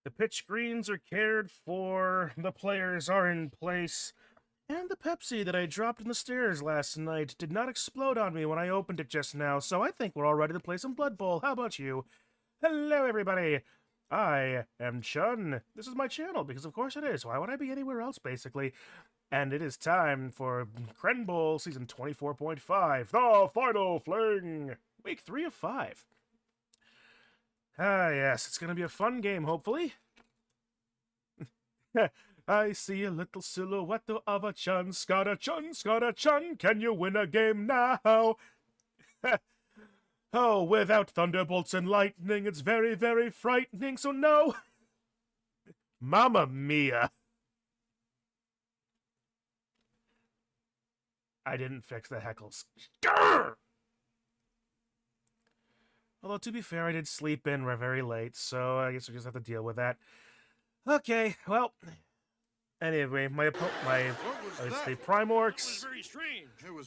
The pitch screens are cared for, the players are in place, and the Pepsi that I dropped in the stairs last night did not explode on me when I opened it just now, so I think we're all ready to play some Blood Bowl. How about you? Hello, everybody! I am Chun. This is my channel, because of course it is. Why would I be anywhere else, basically? And it is time for Crenbowl Season 24.5, the final Fling! Week 3 of 5. Ah, yes, it's gonna be a fun game, hopefully. I see a little silhouette of a Chun, Scotta Chun, can you win a game now? Oh, without thunderbolts and lightning, it's very, very frightening, so no! Mamma mia! I didn't fix the heckles. Grr! Although, to be fair, I did sleep in very late, so I guess we just have to deal with that. Okay, well... Anyway, it's the PRIME-ORKS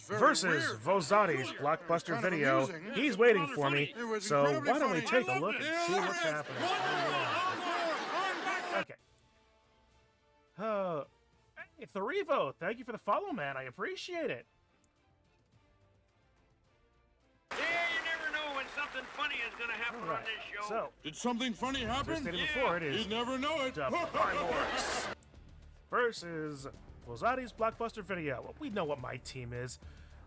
versus WAAGGHHSADE's blockbuster video. He's waiting for me, so why don't we take a look and see what's happening. Okay. Hey, Tharivo, thank you for the follow, man. I appreciate it. Yeah, you never know when something funny is going to happen on this show. So, did something funny happen? Before, it is you'd never know it. PRIME-ORKS versus WAAGGHHSADE's blockbuster video. Well, we know what my team is.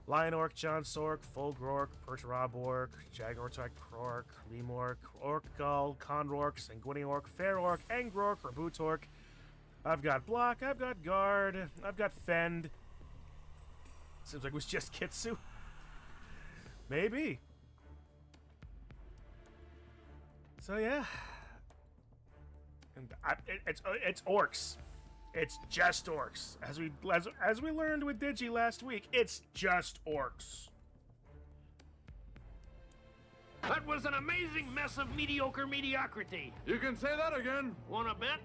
Lion Orc, John Sork, Fulg Orc, Perch Rob Orc, Jaguar Tyke Orc, Leem Orc, Orc Gull, Con Orc, Sanguini Orc, Fair Orc, Angr Orc, Reboot Orc. I've got Block, I've got Guard, I've got Fend. Seems like it was just Kitsu. Maybe. So yeah. And it's Orcs. It's just Orcs. As we learned with Digi last week, it's just Orcs. That was an amazing mess of mediocre mediocrity. You can say that again. Wanna bet?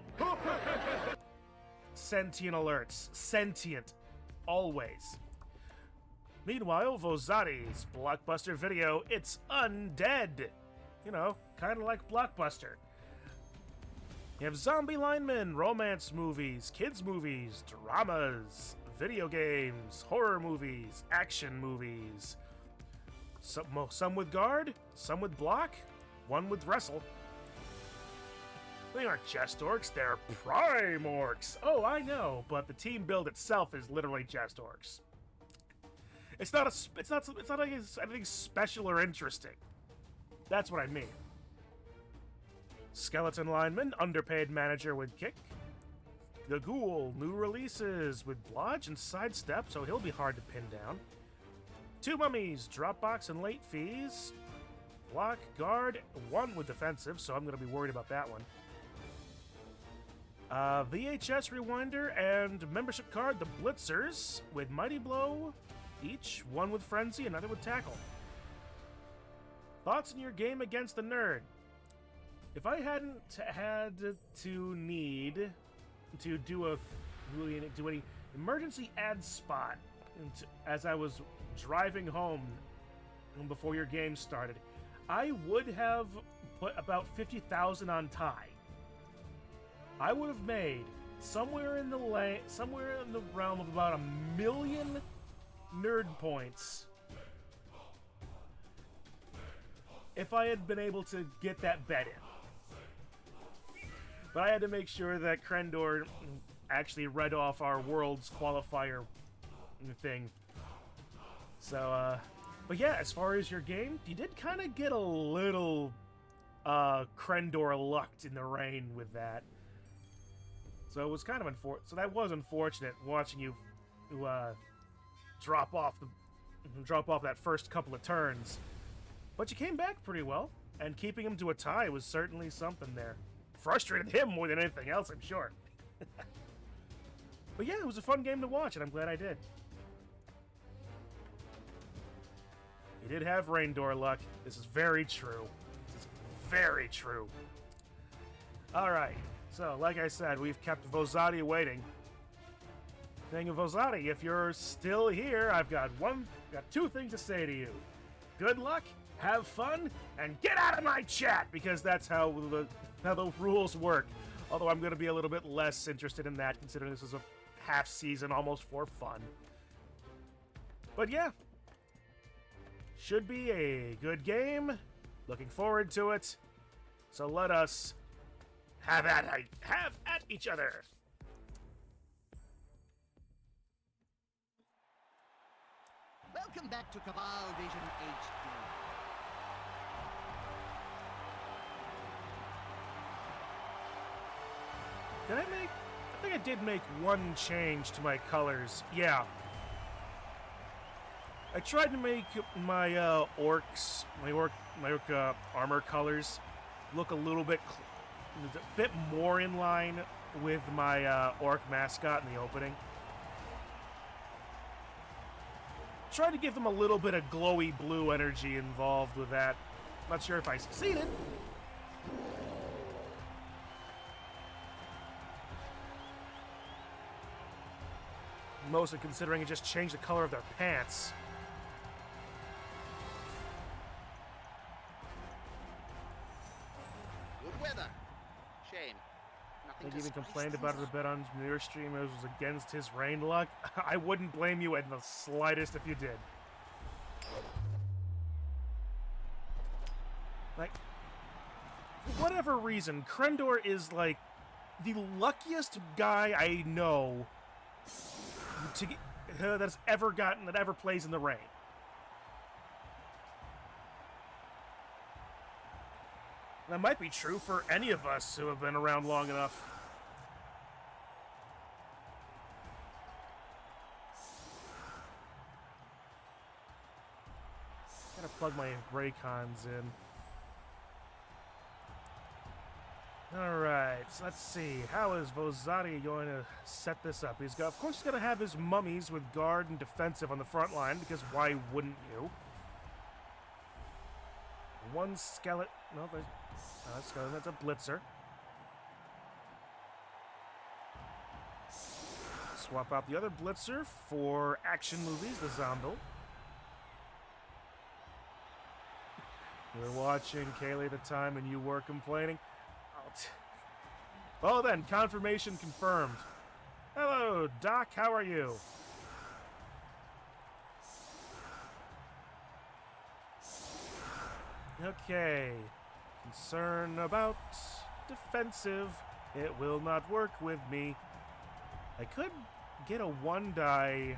Sentient alerts. Sentient. Always. Meanwhile, WAAGGHHSADE's blockbuster video, it's undead. You know, kind of like Blockbuster. You have zombie linemen, romance movies, kids movies, dramas, video games, horror movies, action movies. Some with guard, some with block, one with wrestle. They aren't just orcs, they're PRIME-ORKS. Oh, I know, but the team build itself is literally just orcs. It's not like it's anything special or interesting. That's what I mean. Skeleton lineman, underpaid manager with kick. The ghoul, new releases with blodge and sidestep, so he'll be hard to pin down. Two mummies, dropbox and late fees. Block, guard, one with defensive, so I'm going to be worried about that one. VHS rewinder and membership card, the Blitzers, with mighty blow each, one with frenzy, another with tackle. Thoughts in your game against the nerd? If I hadn't had to need to do any emergency ad spot as I was driving home before your game started, I would have put about 50,000 on tie. I would have made somewhere in the realm of about 1 million nerd points if I had been able to get that bet in. But I had to make sure that Crendor actually read off our world's qualifier thing. So, but yeah, as far as your game, you did kind of get a little Crendor lucked in the rain with that. So it was kind of so that was unfortunate watching you drop off that first couple of turns. But you came back pretty well, and keeping him to a tie was certainly something there. Frustrated him more than anything else, I'm sure. But yeah, it was a fun game to watch, and I'm glad I did. You did have rain door luck. This is very true. This is very true. Alright, so like I said, we've kept WAAGGHHSADE waiting. Thing of WAAGGHHSADE, if you're still here, I've got two things to say to you. Good luck, have fun, and get out of my chat, because that's how how the rules work. Although I'm going to be a little bit less interested in that, considering this is a half season, almost for fun. But yeah, should be a good game. Looking forward to it. So let us have at each other. Welcome back to Cabal Vision HD. Did I make... I think I did make one change to my colors. Yeah. I tried to make my orcs, my orc armor colors look a little bit more in line with my orc mascot in the opening. Tried to give them a little bit of glowy blue energy involved with that. Not sure if I succeeded. Mostly considering it just changed the color of their pants. Good weather. Shane. I Nothing think to he even spice complained things about it a up. bit on his mirror stream. It was against his rain luck. I wouldn't blame you in the slightest if you did. Like, for whatever reason, Crendor is like the luckiest guy I know to get, that ever plays in the rain. That might be true for any of us who have been around long enough. Gotta plug my Raycons in. Alright, so let's see. How is Vozati going to set this up? Of course, he's going to have his mummies with guard and defensive on the front line, because why wouldn't you? One skeleton. No, that's a blitzer. Swap out the other blitzer for action movies, the Zombie. You were watching Kaylee at the time and you were complaining. Well then, confirmation confirmed. Hello, Doc, how are you? Okay. Concern about defensive. It will not work with me. I could get a 1-die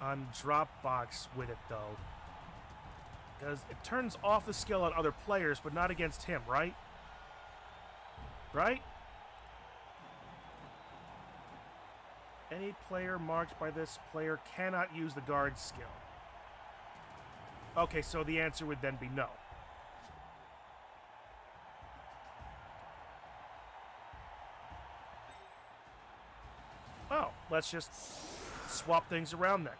on Dropbox with it, though. Because it turns off the skill on other players, but not against him, right? Right? Any player marked by this player cannot use the guard skill. Okay, so the answer would then be no. Oh, let's just swap things around then.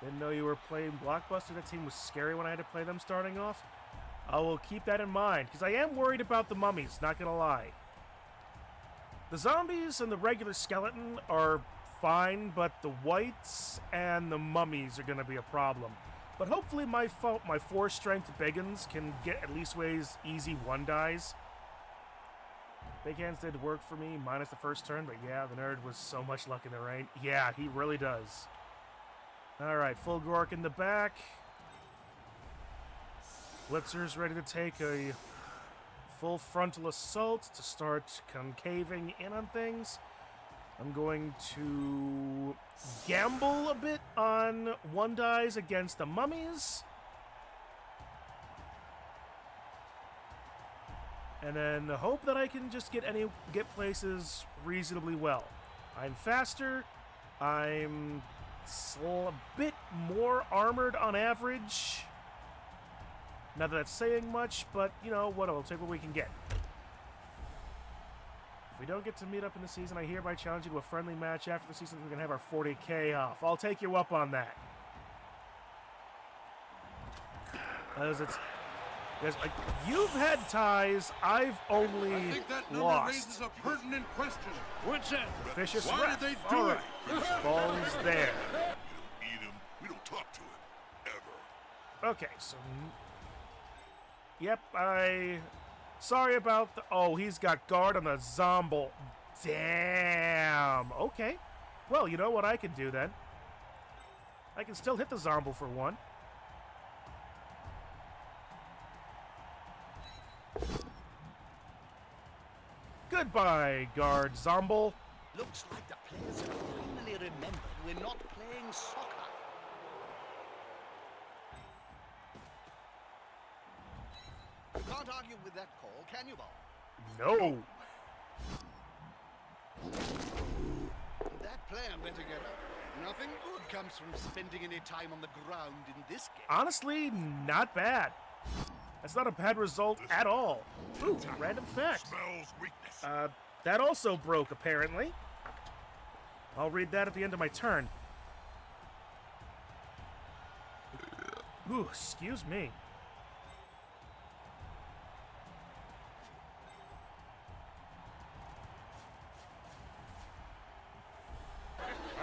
Didn't know you were playing Blockbuster. That team was scary when I had to play them starting off. I will keep that in mind, because I am worried about the mummies, not gonna lie. The zombies and the regular skeleton are fine, but the whites and the mummies are gonna be a problem. But hopefully my 4-strength Biggins can get at least ways easy 1-dies. Big Hands did work for me, minus the first turn, but yeah, the nerd was so much luck in the rain. Yeah, he really does. Alright, full Gork in the back. Blitzer's ready to take a full frontal assault to start concaving in on things. I'm going to gamble a bit on 1-dies against the mummies. And then hope that I can just get places reasonably well. I'm faster. I'm a bit more armored on average. Not that that's saying much, but, you know, what, we'll take what we can get. If we don't get to meet up in the season, I hereby challenge you to a friendly match after the season. We can have our 40K off. I'll take you up on that. As it's... Yes, like, you've had ties, I've only I think that number lost. raises a pertinent question. What's that? Vicious Why ref. did they do All it? right. Ball's there. We don't eat him. We don't talk to him. Ever. Okay, so... Yep, I Sorry about the... Oh, he's got guard on the Zomble. Damn. Okay. Well, you know what I can do then? I can still hit the Zomble for one. Goodbye, guard Zomble. Looks like the players have finally remembered we're not playing soccer. You can't argue with that call, can you, Bob? No. That player better get up. Nothing good comes from spending any time on the ground in this game. Honestly, not bad. That's not a bad result at all. Ooh, random fact. Smells weakness. That also broke, apparently. I'll read that at the end of my turn. Ooh, excuse me.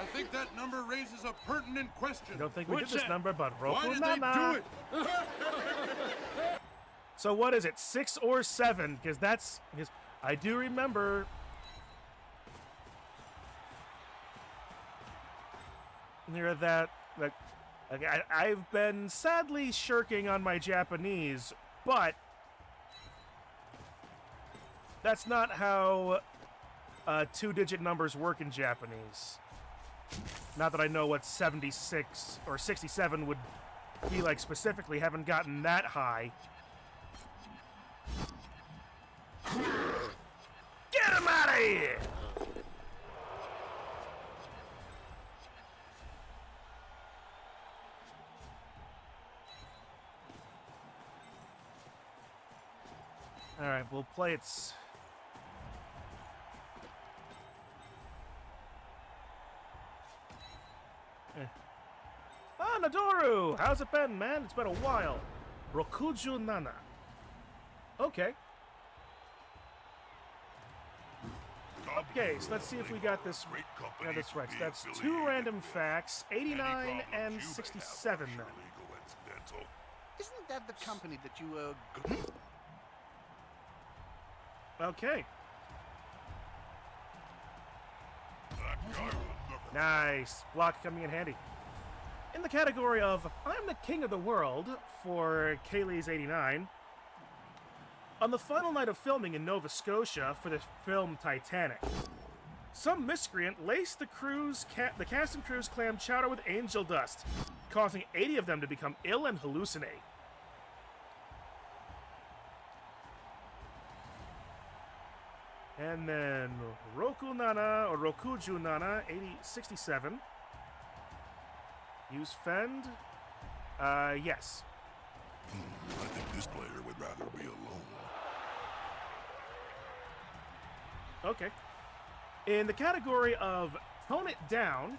I think that number raises a pertinent question. I don't think we did What's this that? number, but Why Roku did they Nana. do it? So what is it, 6 or 7? Because that's... Because I do remember... Near that... I've been sadly shirking on my Japanese, but... That's not how two-digit numbers work in Japanese. Not that I know what 76 or 67 would be like specifically. Haven't gotten that high. Get him out of here! Alright, we'll play its... Ah, Nadoru! How's it been, man? It's been a while. Rokuju Nana. Okay. Okay, so let's see if we got this. Yeah, that's right. So that's 2 random facts, 89 and 67 then. Isn't that the company that you, Okay. Nice. Block coming in handy. In the category of I'm the King of the World for Kaylee's 89, on the final night of filming in Nova Scotia for the film Titanic, some miscreant laced the cast and crew's clam chowder with angel dust, causing 80 of them to become ill and hallucinate. And then Roku Nana, or Rokuju Nana, 67. Use Fend? Yes. I think this player would rather be alone. Okay. In the category of Tone It Down,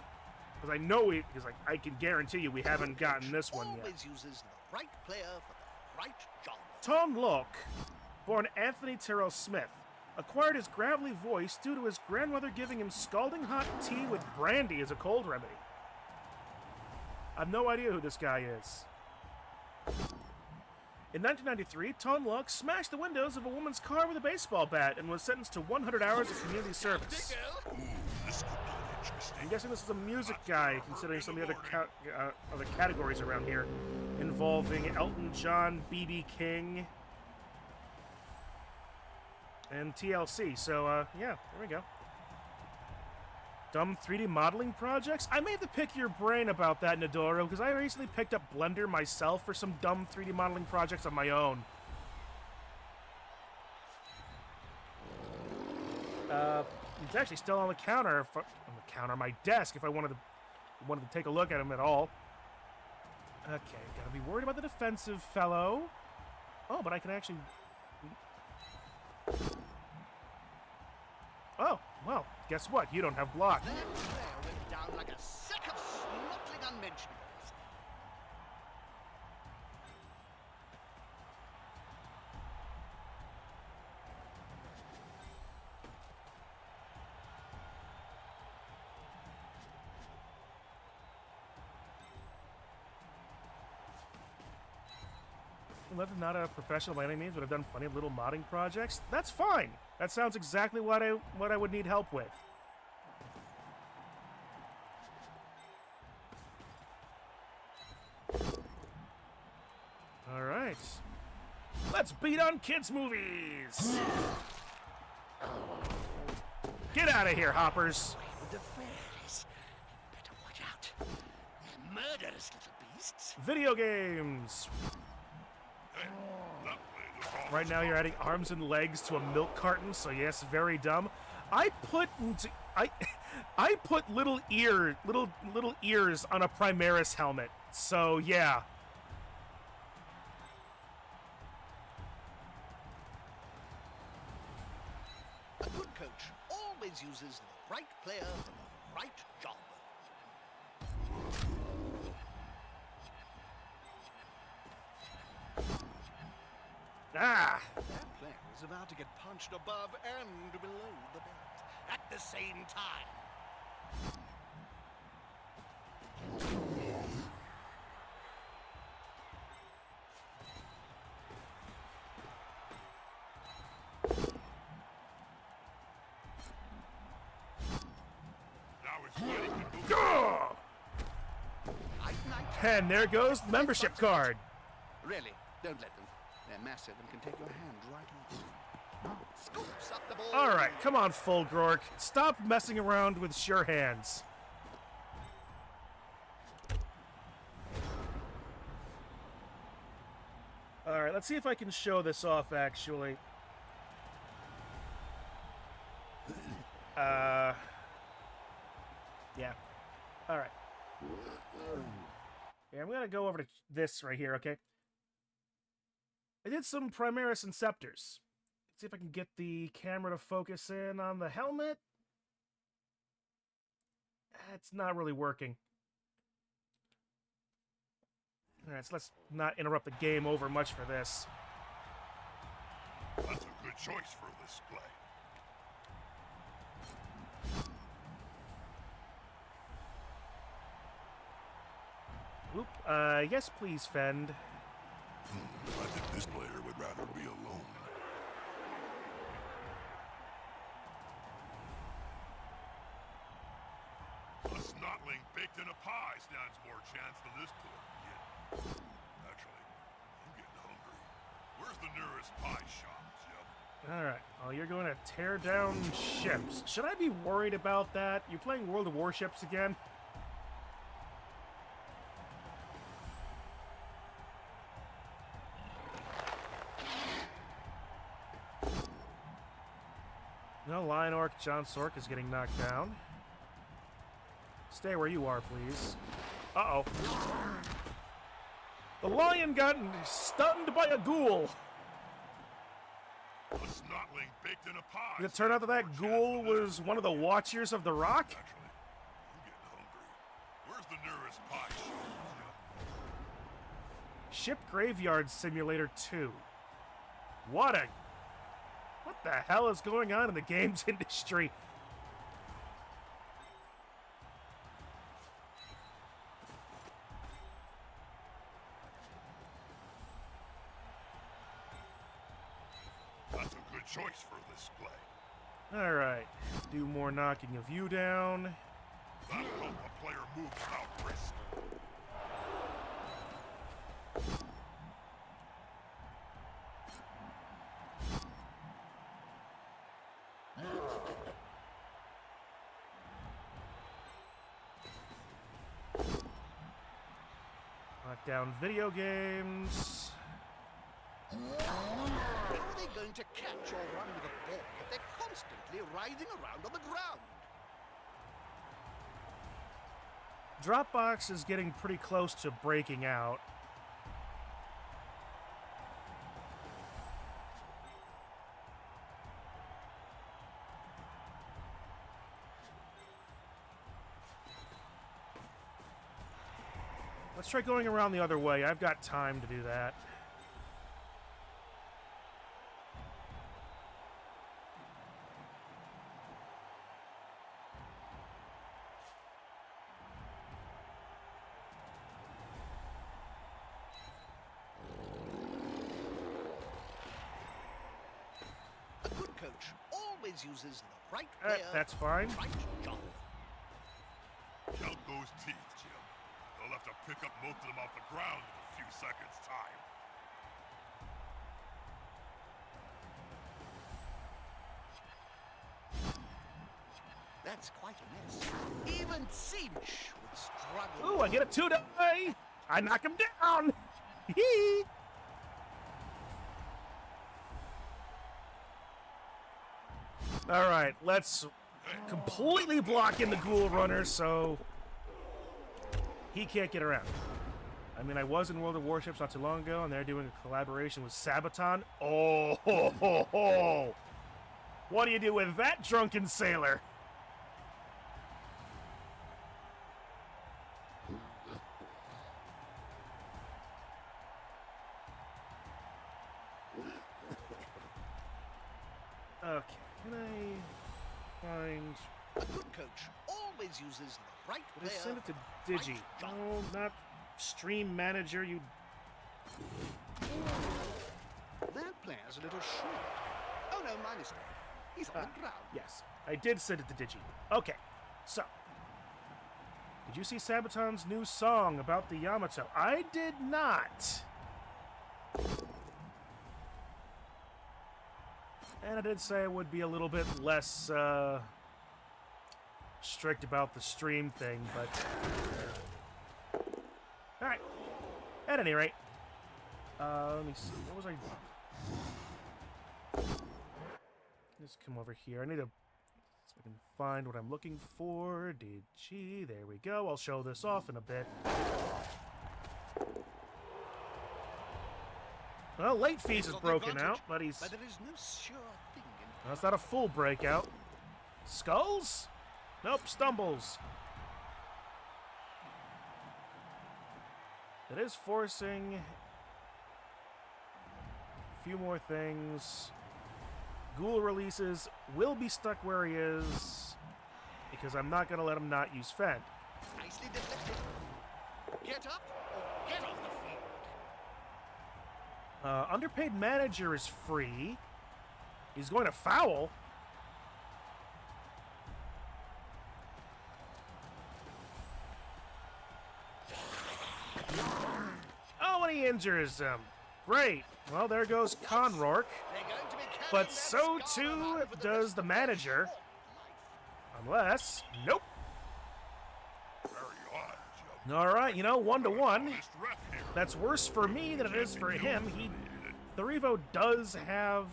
because I know because I can guarantee you we haven't gotten this one yet. always uses the right player for the right job. Tom Locke, born Anthony Terrell Smith, acquired his gravelly voice due to his grandmother giving him scalding hot tea with brandy as a cold remedy. I have no idea who this guy is. In 1993, Tom Locke smashed the windows of a woman's car with a baseball bat and was sentenced to 100 hours of community service. Ooh, this could be interesting. I'm guessing this is a music guy, considering some of the other categories around here involving Elton John, B.B. King, and TLC. So, yeah, there we go. Dumb 3D modeling projects? I may have to pick your brain about that, Nadoru, because I recently picked up Blender myself for some dumb 3D modeling projects on my own. It's actually still on the counter, my desk, if I wanted to take a look at him at all. Okay, gotta be worried about the defensive fellow. Oh, but I can actually... Oh, well, guess what? You don't have block. That player went down like a sack of snortling unmentionables. I'm not a professional by any means, but I've done plenty of little modding projects. That's fine. That sounds exactly what I would need help with. All right. Let's beat on kids' movies. Get out of here, hoppers. With the fairies. Better watch out. They're murderous little beasts. Video games. Hey, that blade is off. Right now you're adding arms and legs to a milk carton, so yes, very dumb. I put little ears on a Primaris helmet. So yeah. A good coach always uses the right player for the right job. Ah! That player is about to get punched above and below the belt at the same time. Now it's fighting can move. Gah! Night. And there goes the membership card. Really, don't let them. They're massive and can take your hand right off. Scoops up the ball. All right, come on, Fulgrork. Stop messing around with sure hands. All right, let's see if I can show this off, actually. Yeah. All right. Yeah, I'm going to go over to this right here, okay? I did some Primaris and Scepters. Let's see if I can get the camera to focus in on the helmet. It's not really working. Alright, so let's not interrupt the game over much for this. That's a good choice for this play. Oop, yes please, Fend. I think this player would rather be alone. A snotling baked in a pie stands more chance than this poor kid. Actually, I'm getting hungry. Where's the nearest pie shop, Jim? Alright, well, you're going to tear down ships. Should I be worried about that? You're playing World of Warships again? No, Lion Orc John Sork is getting knocked down. Stay where you are, please. Uh-oh. The lion got stunned by a ghoul. A snotling baked in a pie. Did it turn out that that ghoul was one of the Watchers of the Rock? Actually, I'm getting hungry. Where's the nearest pie shop, Jim? Ship Graveyard Simulator 2. What the hell is going on in the games industry? That's a good choice for this play. Alright, do more knocking of you down. That'll help a player move without risk. Knock down video games. How are they going to catch or run with a ball if they're constantly writhing around on the ground? Dropbox is getting pretty close to breaking out. Let's try going around the other way. I've got time to do that. always uses the right player. That's fine. Right job. Count those teeth, Jim. They'll have to pick up most of them off the ground in a few seconds' time. That's quite a mess. Even Cinch would struggle. Ooh, I get a 2-die! I knock him down! Hee! Alright, let's completely block in the ghoul runner so he can't get around. I mean, I was in World of Warships not too long ago, and they're doing a collaboration with Sabaton. Oh, ho, ho, ho. What do you do with that drunken sailor? Okay, can I find... A good coach always uses the right Did I player. send it to Digi? Right No, not Stream Manager, you... That player's a little short. Oh no, my mistake. He's on the ground. Yes, I did send it to Digi. Okay, so... Did you see Sabaton's new song about the Yamato? I did not. And I did say it would be a little bit less strict about the stream thing, but... Alright. At any rate. Let me see. What was I... Just come over here. I need to... So I can find what I'm looking for. Digi. There we go. I'll show this off in a bit. Well, late fees is broken out, but he's... But there is no sure thing in... That's not a full breakout. Skulls? Nope, stumbles. It is forcing a few more things. Ghoul releases will be stuck where he is because I'm not going to let him not use Fend. Nicely deflected. Get up or get off the field. Underpaid Manager is free. He's going to foul. Oh, and he injures him. Great. Well, there goes Crenbowl. They're going to be carrying But that so scar too around for the does rest the of their manager. short Unless... Nope. Very odd, Jim. All right, you know, 1-to-1. Honest ref here. That's worse for me than it is for him. The Revo does have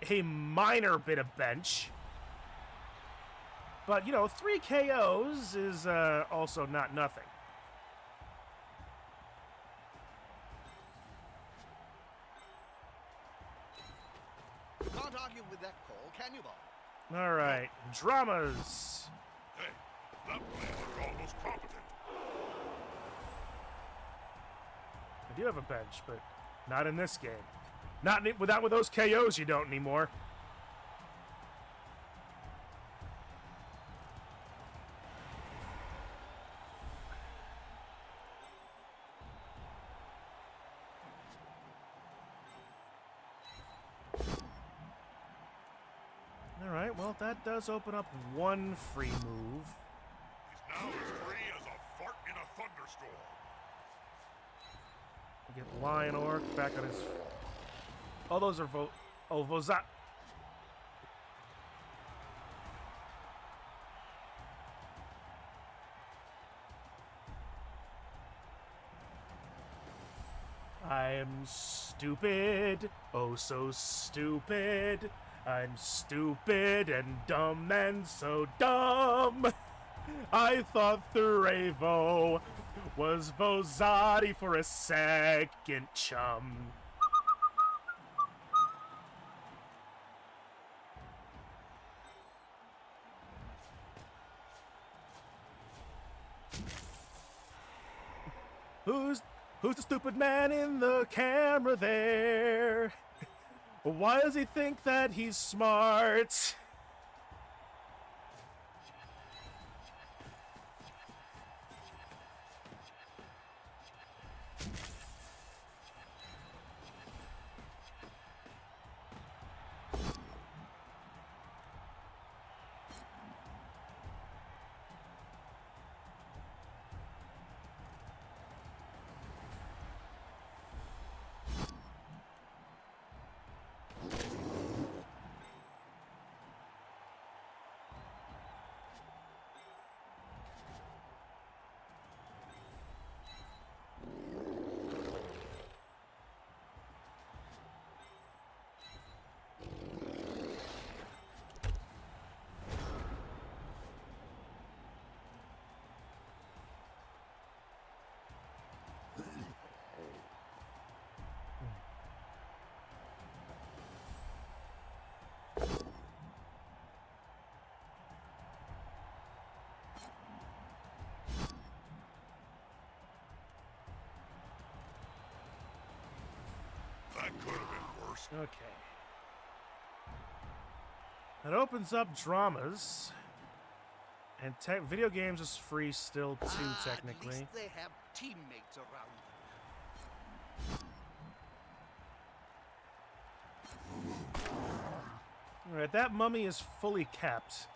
a minor bit of bench. But, you know, 3 KOs is also not nothing. life. Can't argue with that call, can you, Bob? All right, dramas. Hey, that plan is almost competent. I do have a bench, but not in this game. Not without with those KOs you don't anymore. All right, well, that does open up one free move. He's now as free as a fart in a thunderstorm. We get Lion Orc back on his... Oh, those are Vozat. I'm stupid, oh so stupid. I'm stupid and dumb and so dumb. I thought Thurevo was Vozati for a second, chum. Who's the stupid man in the camera there? Why does he think that he's smart? Okay. That opens up dramas. And video games is free still too, technically. At least they have teammates around them. Alright, that mummy is fully kept.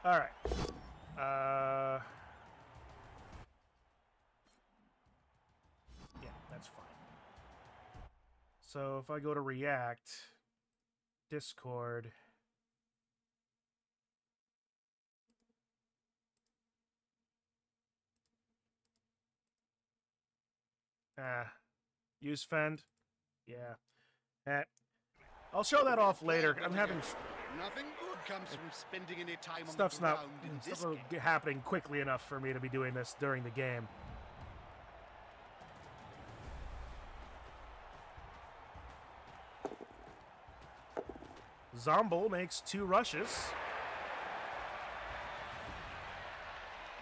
Alright. Yeah, that's fine. So if I go to React, Discord. Use fend. Yeah. I'll show that off later. I'm having Nothing good comes from spending any time on stuff's the not ground in this stuff game. happening quickly enough for me to be doing this during the game. Zomble makes 2 rushes.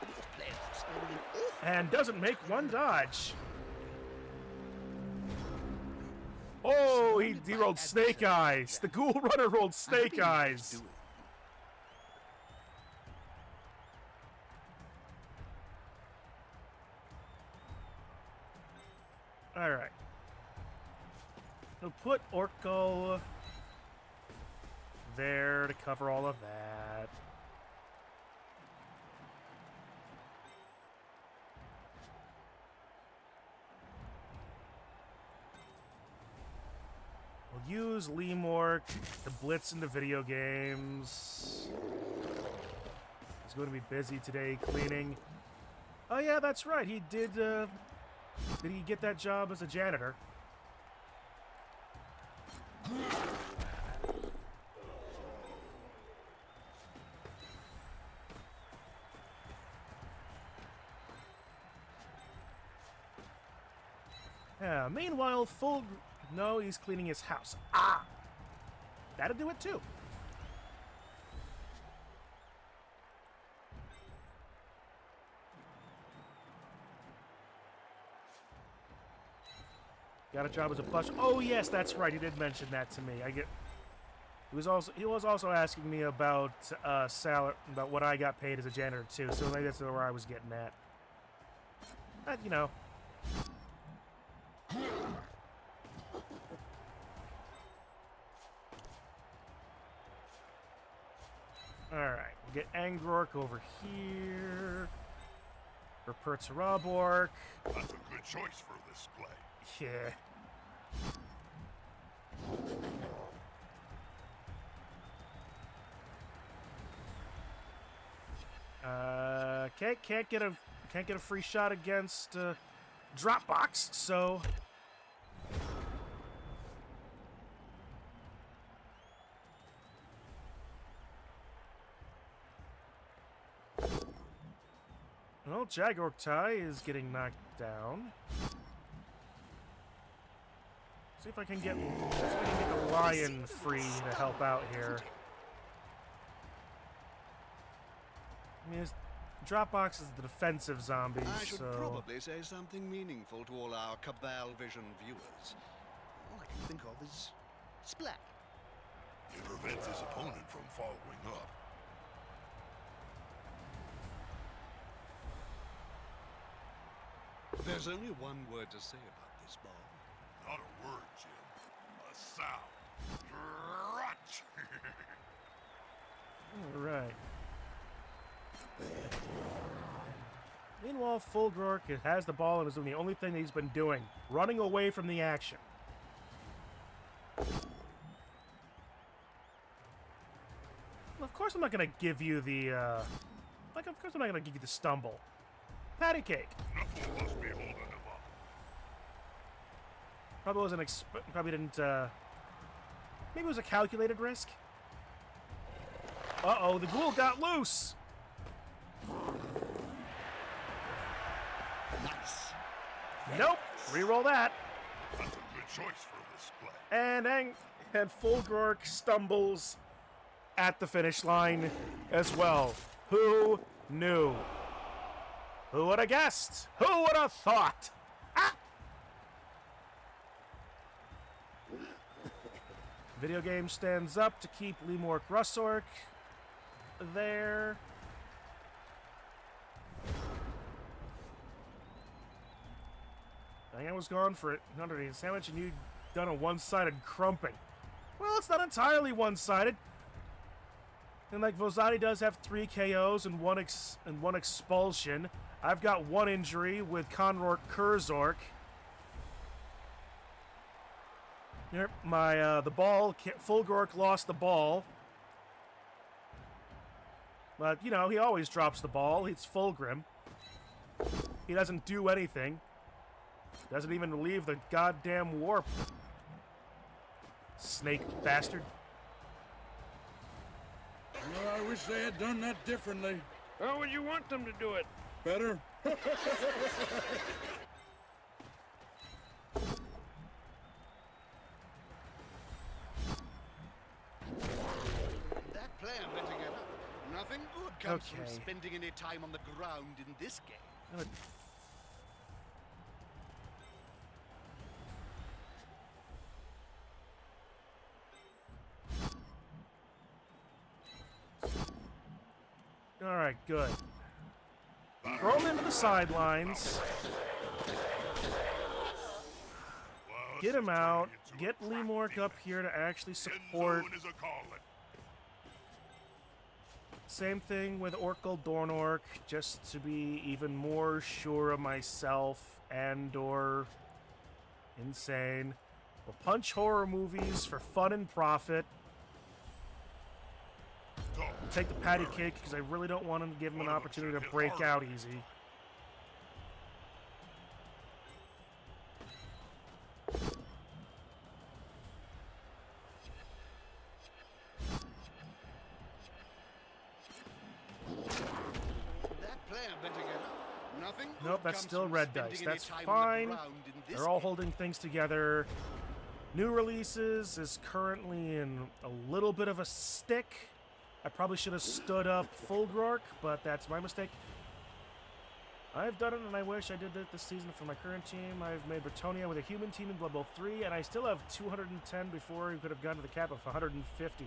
These players are spending an awful And doesn't make 1 dodge. Oh, he rolled snake eyes. The ghoul runner rolled snake eyes. Alright. We'll put Orko there to cover all of that. We'll use Lemork to blitz into video games. He's going to be busy today cleaning. Oh yeah, that's right. He did he get that job as a janitor? Yeah, meanwhile, no, he's cleaning his house. Ah! That'll do it too. Got a job as a bus. Oh yes, that's right. He did mention that to me. He was also asking me about salary, about what I got paid as a janitor too. So maybe that's where I was getting at. But, you know. Alright, we'll get Angrork over here. For Perturabork. That's a good choice for this play. Yeah. Can't get a free shot against Dropbox, so well, Jagortai is getting knocked down. See if I can get the lion free to help out here. I mean, Dropbox is the defensive zombie, I should so probably say something meaningful to all our Cabal Vision viewers. All I can think of is Splat. It prevents his opponent from following up. There's only one word to say about this ball. Not a word, Jim. A sound. Crunch! all right. Meanwhile, Fulgrork has the ball and is doing the only thing that he's been doing, running away from the action. Well, of course I'm not going to give you the, of course I'm not going to give you the stumble. Patty cake. Nothing must be holding him up. Probably wasn't, probably didn't, maybe it was a calculated risk. Uh-oh, the ghoul got loose. Nice. Nope. Reroll that. That's a good choice for this play. And Fulgrork stumbles at the finish line as well. Who knew? Who would have guessed? Who would have thought? Ah! Video game stands up to keep Lemork Russork there. I was going for it. 100 sandwich, and you done a one-sided crumping. Well, it's not entirely one-sided. And like WAAGGHSADE does have 3 KOs and one expulsion. I've got 1 injury with Conrort Kurzork. Here, the ball, Fulgork lost the ball. But, you know, he always drops the ball. It's Fulgrim. He doesn't do anything. Doesn't even leave the goddamn warp. Snake bastard. Well, I wish they had done that differently. How would you want them to do it? Better? That player better get up. Nothing good comes from Okay. spending any time on the ground in this game. Alright, good. Throw him into the sidelines. Get him out. Get Lemork up here to actually support. End zone is a calling. Same thing with Orkle Dornork, just to be even more sure of myself and or insane. We'll punch horror movies for fun and profit. Go. Take the patty cake because I really don't want him to give him an opportunity to break out easy. That player better get up. Nothing good Nope, that's comes still from red spending dice. any That's time on the fine. ground in this They're all game. holding things together. New releases is currently in a little bit of a stick. I probably should have stood up Fulgork, but that's my mistake. I've done it, and I wish I did it this season for my current team. I've made Bretonia with a human team in Blood Bowl 3, and I still have 210 before we could have gotten to the cap of 150.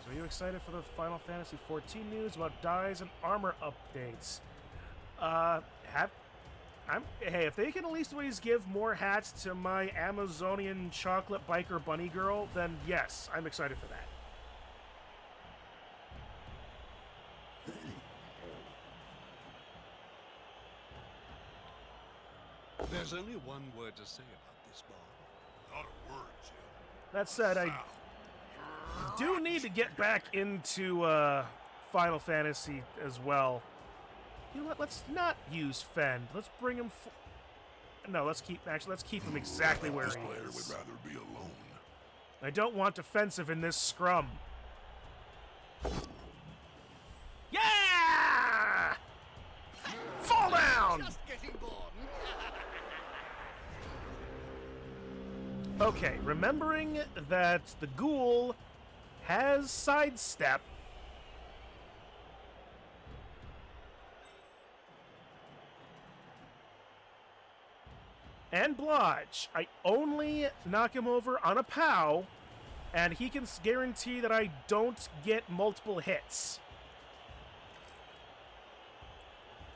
So are you excited for the Final Fantasy XIV news about dies and armor updates? Hey, if they can at least always give more hats to my Amazonian chocolate biker bunny girl, then yes, I'm excited for that. There's only one word to say about this, Bob. Not a word, Jim. That said, I Sound. do need to get back into Final Fantasy as well. You know what? Let's not use Fend. Let's bring him. No, let's keep him exactly where This he player would is. rather be alone. I don't want defensive in this scrum. Yeah! Fall down! Just getting born. Okay, remembering that the ghoul has sidestep. And blodge. I only knock him over on a POW, and he can guarantee that I don't get multiple hits.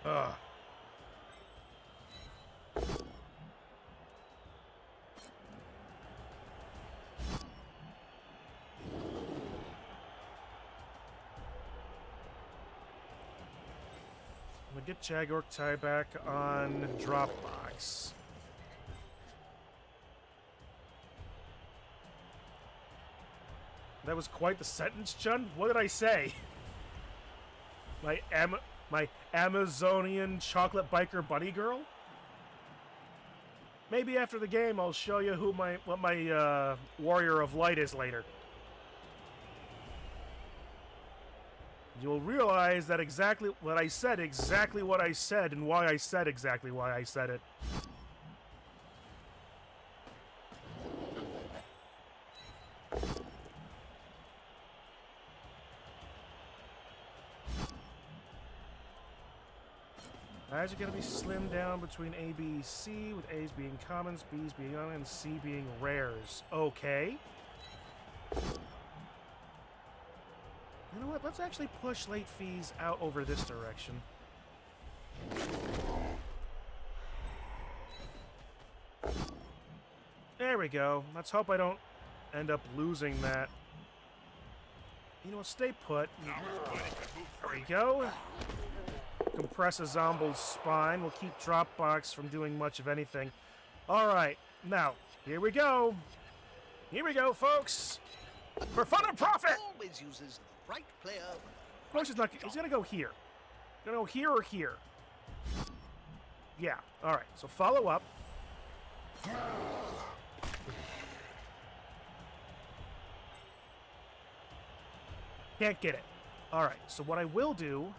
Ugh. I'm gonna get Jagork tie back on Dropbox. That was quite the sentence, Chun. What did I say? My Amazonian chocolate biker bunny girl? Maybe after the game I'll show you what my warrior of light is later. You'll realize that exactly what I said, and why I said exactly why I said it. As are going to be slimmed down between A, B, C, with A's being commons, B's being on, and C being rares. Okay. You know what? Let's actually push late fees out over this direction. There we go. Let's hope I don't end up losing that. You know what? Stay put. There we go. Compress a zombie's spine. We'll keep Dropbox from doing much of anything. Alright. Now, here we go. Here we go, folks. For fun and profit! Always uses the right player. Of course he's not. He's gonna go here. Gonna go here or here. Yeah. Alright, so follow up. Can't get it. Alright, so what I will do...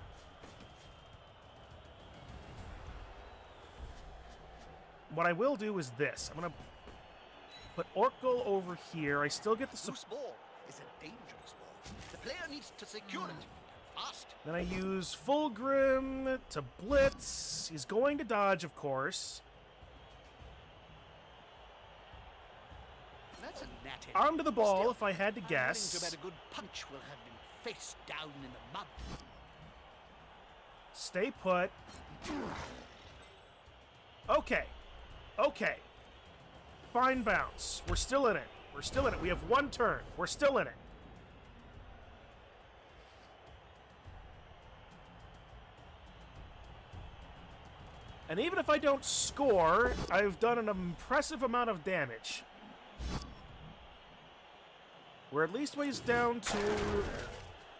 What I will do is this. I'm gonna put Orkle over here. I still get the... Loose ball is a dangerous ball. The player needs to secure it. Fast. Then I use Fulgrim to blitz. He's going to dodge, of course. That's a natty. Arm to the ball, Still, if I had to I guess. think a good punch will have him face down in the mud. Stay put. Okay. Okay. Fine bounce. We're still in it. We're still in it. We have one turn. We're still in it. And even if I don't score, I've done an impressive amount of damage. We're at least ways down to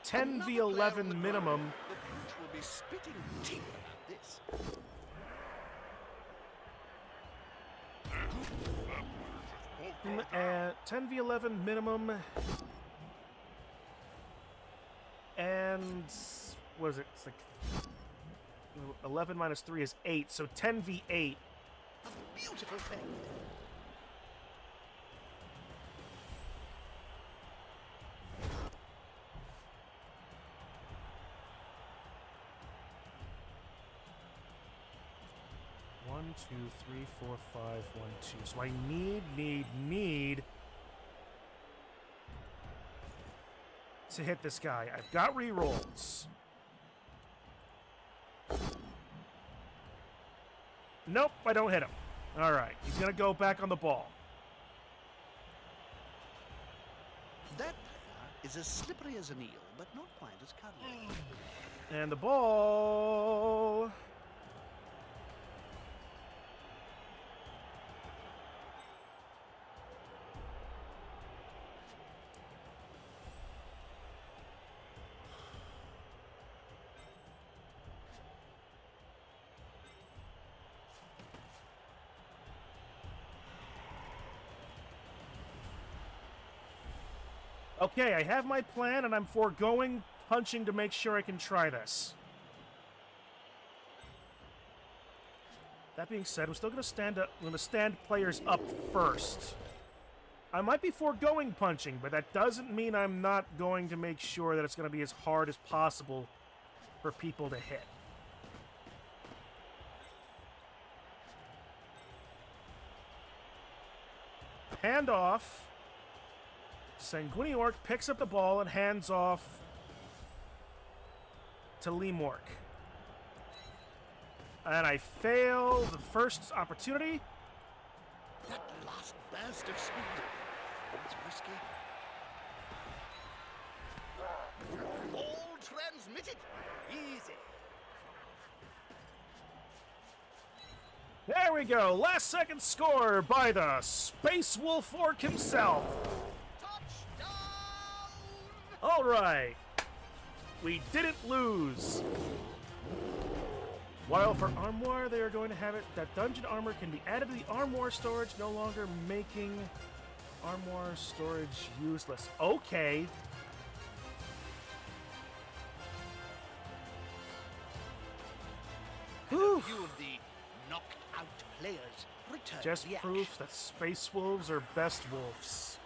10v11 minimum. The brute will be spitting teeth about this. And 10v11 minimum. And what is it? It's like 11 minus 3 is 8, so 10v8. A beautiful thing. One, 2, 3, 4, 5, 1, 2. So I need to hit this guy. I've got rerolls. Nope, I don't hit him. All right, he's gonna go back on the ball. That player is as slippery as an eel, but not quite as cuddly. And the ball. Okay, I have my plan, and I'm foregoing punching to make sure I can try this. That being said, I'm still going to stand players up first. I might be foregoing punching, but that doesn't mean I'm not going to make sure that it's going to be as hard as possible for people to hit. Hand off. Sanguini Orc picks up the ball and hands off to Lemork. And I fail the first opportunity. That last burst of speed was risky. Ball transmitted. Easy. There we go. Last second score by the Space Wolf Orc himself. All right. We didn't lose. While for Armoire, they are going to have it that dungeon armor can be added to the Armoire storage, no longer making Armoire storage useless. Okay. Whew. A few of the knocked out players return Just the proves action. that Space Wolves are best wolves.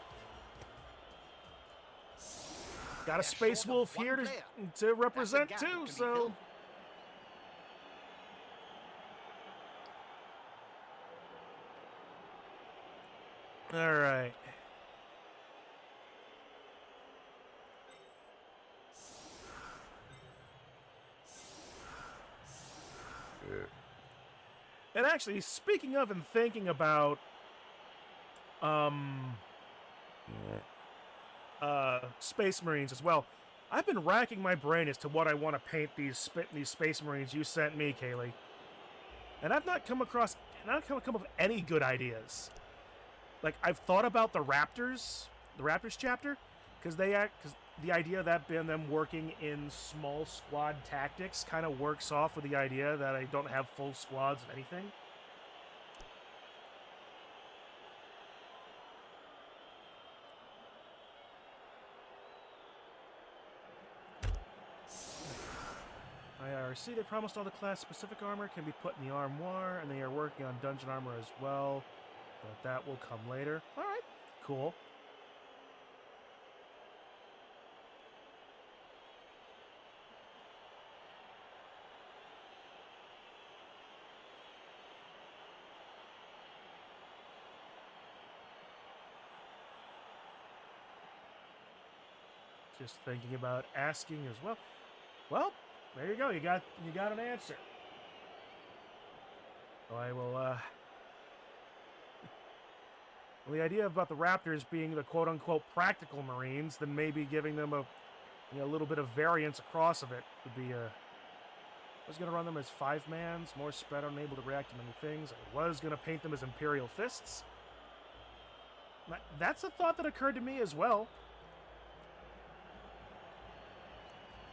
Got a Space Wolf here to represent too, so... All right. And actually, speaking of and thinking about, Space Marines as well, I've been racking my brain as to what I want to paint these Space Marines you sent me, Kaylee, and I've not come across, come up with any good ideas. Like, I've thought about the Raptors chapter, because the idea of that being them working in small squad tactics kind of works off with the idea that I don't have full squads of anything. IRC, they promised all the class-specific armor can be put in the armoire, and they are working on dungeon armor as well, but that will come later. Alright, cool. Just thinking about asking as well. Well, there you go. You got an answer. So I will. Well, the idea about the Raptors being the quote-unquote practical Marines, then maybe giving them a little bit of variance across of it would be a. I was going to run them as 5-mans, more spread out and able to react to many things. I was going to paint them as Imperial Fists. That's a thought that occurred to me as well.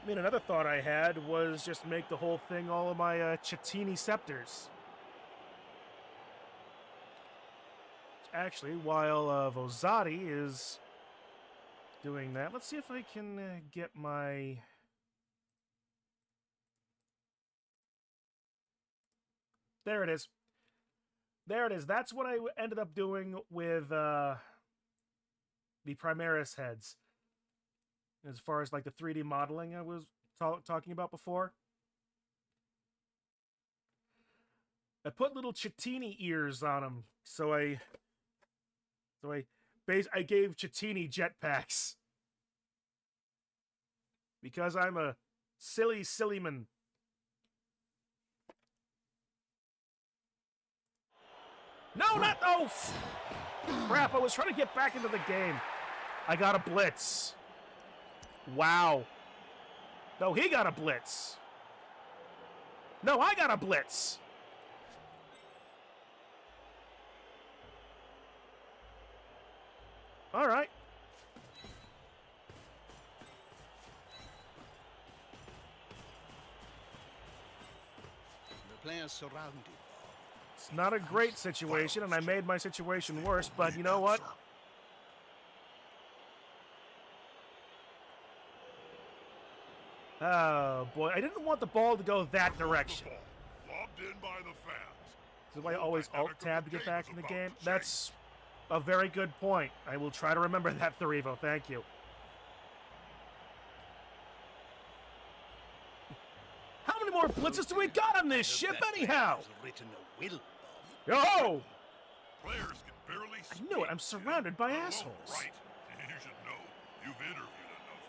I mean, another thought I had was just make the whole thing all of my Chetini Scepters. Actually, while Vozati is doing that, let's see if I can get my... There it is. There it is. That's what I ended up doing with the Primaris heads. As far as like the 3D modeling I was talking about before. I put little Chetini ears on them, so I gave Chetini jetpacks. Because I'm a silly man. No, not... Oh! Crap, I was trying to get back into the game. I got a blitz. Wow. No, he got a blitz. No, I got a blitz. All right. The players surrounded. It's not a great situation, and I made my situation worse, but you know what? Oh, boy. I didn't want the ball to go that direction. Lobbed in by the fans. This is why I always alt-tab to get back in the game. That's a very good point. I will try to remember that, Therivo. Thank you. How many more blitzes do we got on this ship, anyhow? Yo! Players can barely I knew it. I'm surrounded by assholes. Right. You should know. You've interviewed enough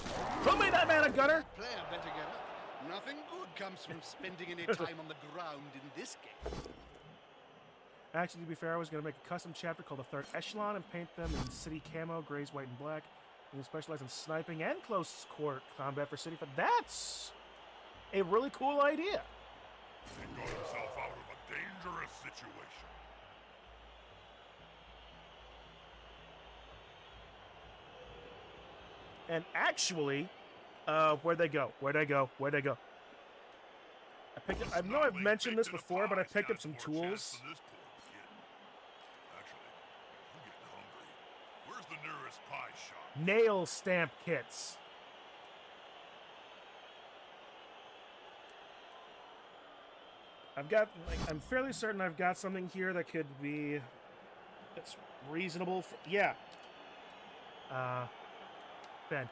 of them. Put me that man a gunner! Player better get up. Nothing good comes from spending any time on the ground in this game. Actually, to be fair, I was going to make a custom chapter called the Third Echelon and paint them in city camo, grays, white, and black. And specialize in sniping and close quarter combat for city. But that's a really cool idea. He got himself out of a dangerous situation. And actually, where'd they go? Where'd I go? Where'd I go? I picked up, I know I've mentioned this before, but I picked up some tools. Where's the nearest pie shop? Nail stamp kits. I've got, like, I'm fairly certain I've got something here that could be, that's reasonable. Yeah. Ben.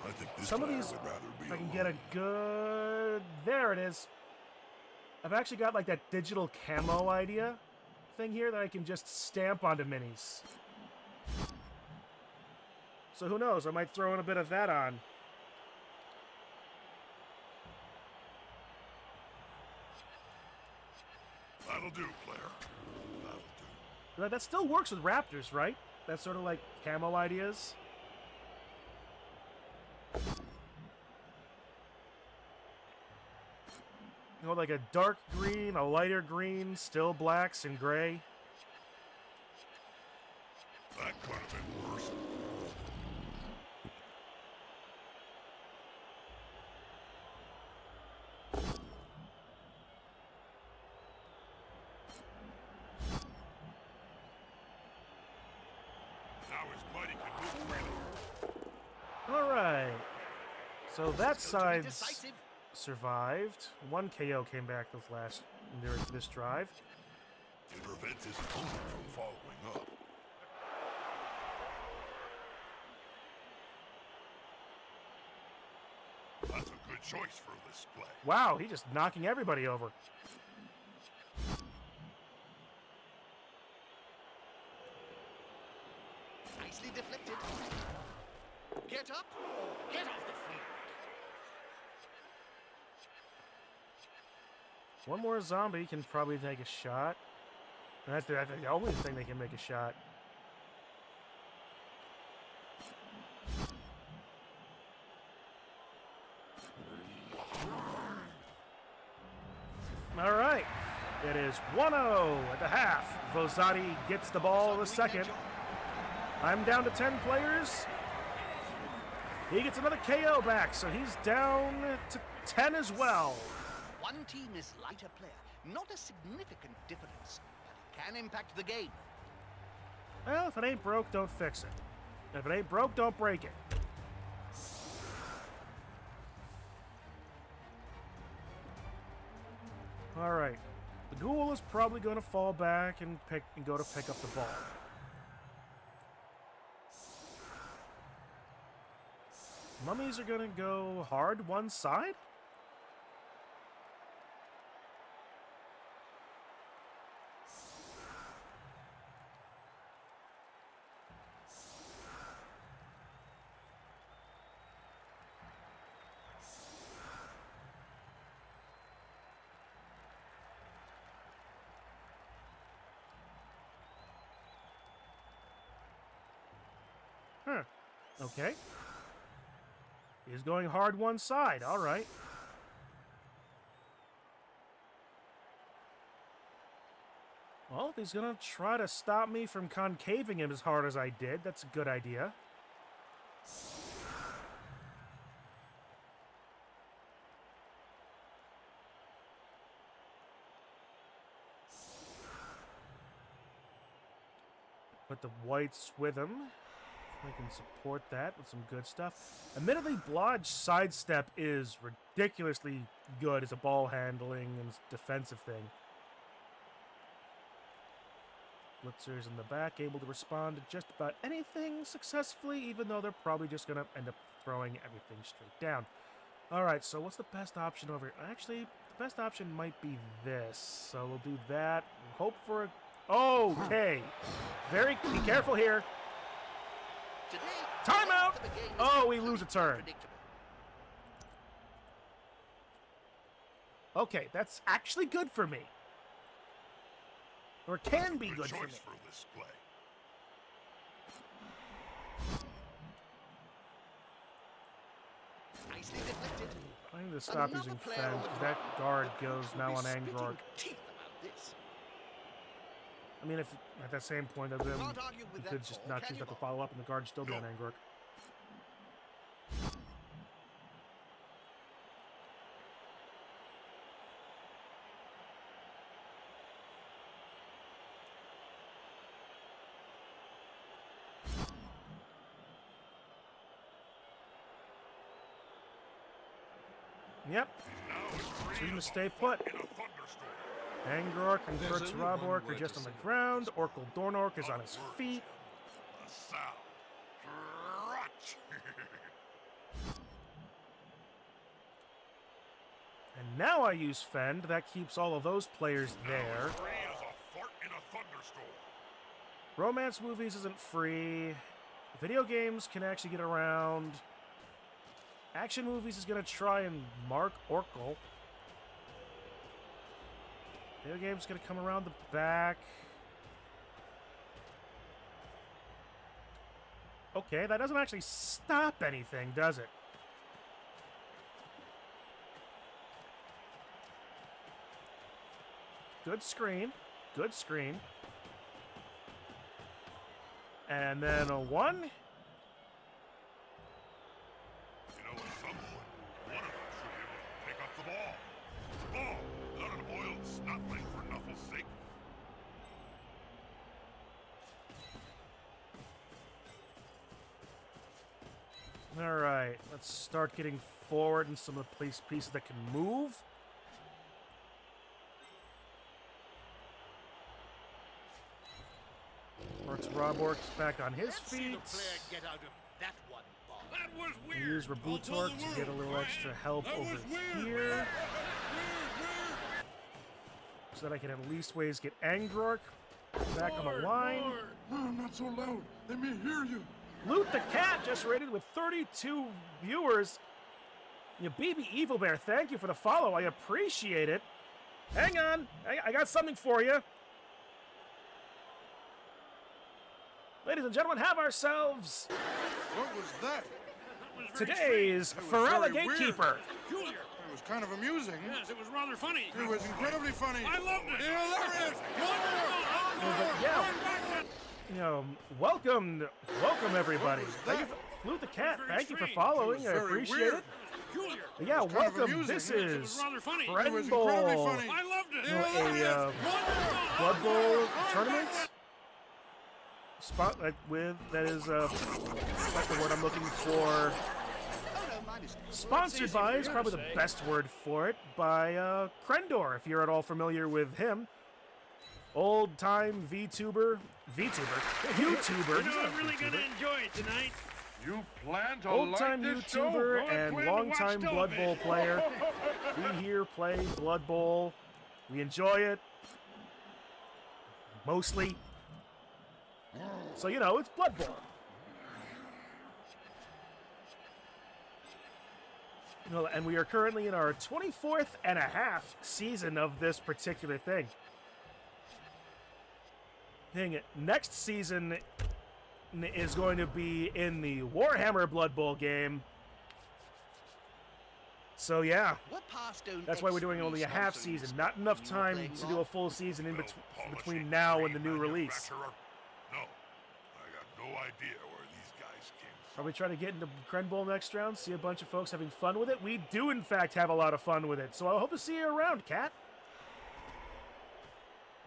I think this Some of these, would rather be if I can alone. get a good, there it is. I've actually got like that digital camo idea thing here that I can just stamp onto minis. So who knows? I might throw in a bit of that on. That'll do, player. That'll do. That still works with raptors, right? That's sort of like camo ideas. You know, like a dark green, a lighter green, still blacks and gray. That could have been worse. Now his buddy can move freely. Alright. So that It's going to be side's decisive. survived. One KO came back this drive. It prevents his opponent from following up. That's a good choice for this play. Wow, he's just knocking everybody over. Nicely deflected. Get up or get off the field. One more zombie can probably take a shot. And that's the only thing they can make a shot. All right. It is 1-0 at the half. Vosati gets the ball in the second. I'm down to 10 players. He gets another KO back, so he's down to 10 as well. One team is lighter player. Not a significant difference, but it can impact the game. Well, if it ain't broke, don't fix it. If it ain't broke, don't break it. All right. The ghoul is probably going to fall back and go to pick up the ball. Mummies are going to go hard one side? Huh. Okay. He's going hard one side. All right. Well, if he's going to try to stop me from concaving him as hard as I did, that's a good idea. Put the whites with him. We can support that with some good stuff. Admittedly, Blodge's sidestep is ridiculously good as a ball handling and defensive thing. Blitzers in the back, able to respond to just about anything successfully, even though they're probably just going to end up throwing everything straight down. All right, so what's the best option over here? Actually, the best option might be this. So we'll do that. Hope for a... Okay. Be careful here. Today, Timeout! the game is Oh, we lose a turn. unpredictable. Okay, that's actually good for me. Or can be good for me. Choice for this play. Nicely deflected. I need to stop Another using player Fend, on the because that ground guard will goes now be on spitting Angrork. teeth about this. I mean, if at that same point, then Can't argue you with could that just call, not can choose you, not to Bob? follow up, and the guard still be on No. Angrork. Yep, Now it's free choosing to as a stay foot put. in a thunderstorm. Angrork and There's Kurtz only one Robork way are just to on the say it. ground. Orkle Dornork is on his Words, feet. Jim. A sound. Crutch. And now I use Fend. That keeps all of those players there. Free as a fart in a thunderstorm. Romance movies isn't free. Video games can actually get around. Action movies is going to try and mark Orkle. Video game's going to come around the back. Okay, that doesn't actually stop anything, does it? Good screen. Good screen. And then a 1. You know, at some point, one of us should be able to pick up the ball. It's a ball, not an oiled snotling for Nuffle's sake. All right, let's start getting forward in some of the pieces that can move. Rob Orcs back on his feet. Get out of that one ball. That was We weird. use Reboot Torque to get a little extra help over here. So that I can at least ways get Angrork back on the line. Oh, not so loud. They may hear you. Loot the Cat just rated with 32 viewers. You BB Evil Bear, thank you for the follow. I appreciate it. Hang on. I got something for you. Ladies and gentlemen, have ourselves What was that? today's That was Ferella very weird. Gatekeeper. Peculiar. It was kind of amusing. Yes, it was rather funny. It was incredibly funny. I loved it. Hilarious. Yeah, you know, welcome everybody. Thank you for, Loot the Cat, thank you for following. I It was very appreciate weird. it. Peculiar. Yeah, kind of welcome. amusing. This Yes, It is was rather funny. It was incredibly Crenbowl. funny. I loved it. You know, a Blood Bowl tournament. Spotlight with that is that's the word I'm looking for. Oh, no, mine is Sponsored by is probably the best word for it by Crendor, if you're at all familiar with him. Old time YouTuber. You know, I'm really going to enjoy it tonight. You plan to Old like time this show? YouTuber Well, I and plan to long watch time Blood Bowl television. player. We here play Blood Bowl. We enjoy it. Mostly. So, you know, it's Blood Bowl. Well, and we are currently in our 24th and a half season of this particular thing. Next season is going to be in the Warhammer Blood Bowl game. So yeah, What past don't that's why we're doing only a half exclude season. Not enough time to do a full season in between now and the new release. No, I got no idea where these guys came from. Probably try to get into Crenbowl next round, see a bunch of folks having fun with it. We do, in fact, have a lot of fun with it. So I hope to see you around, Cat.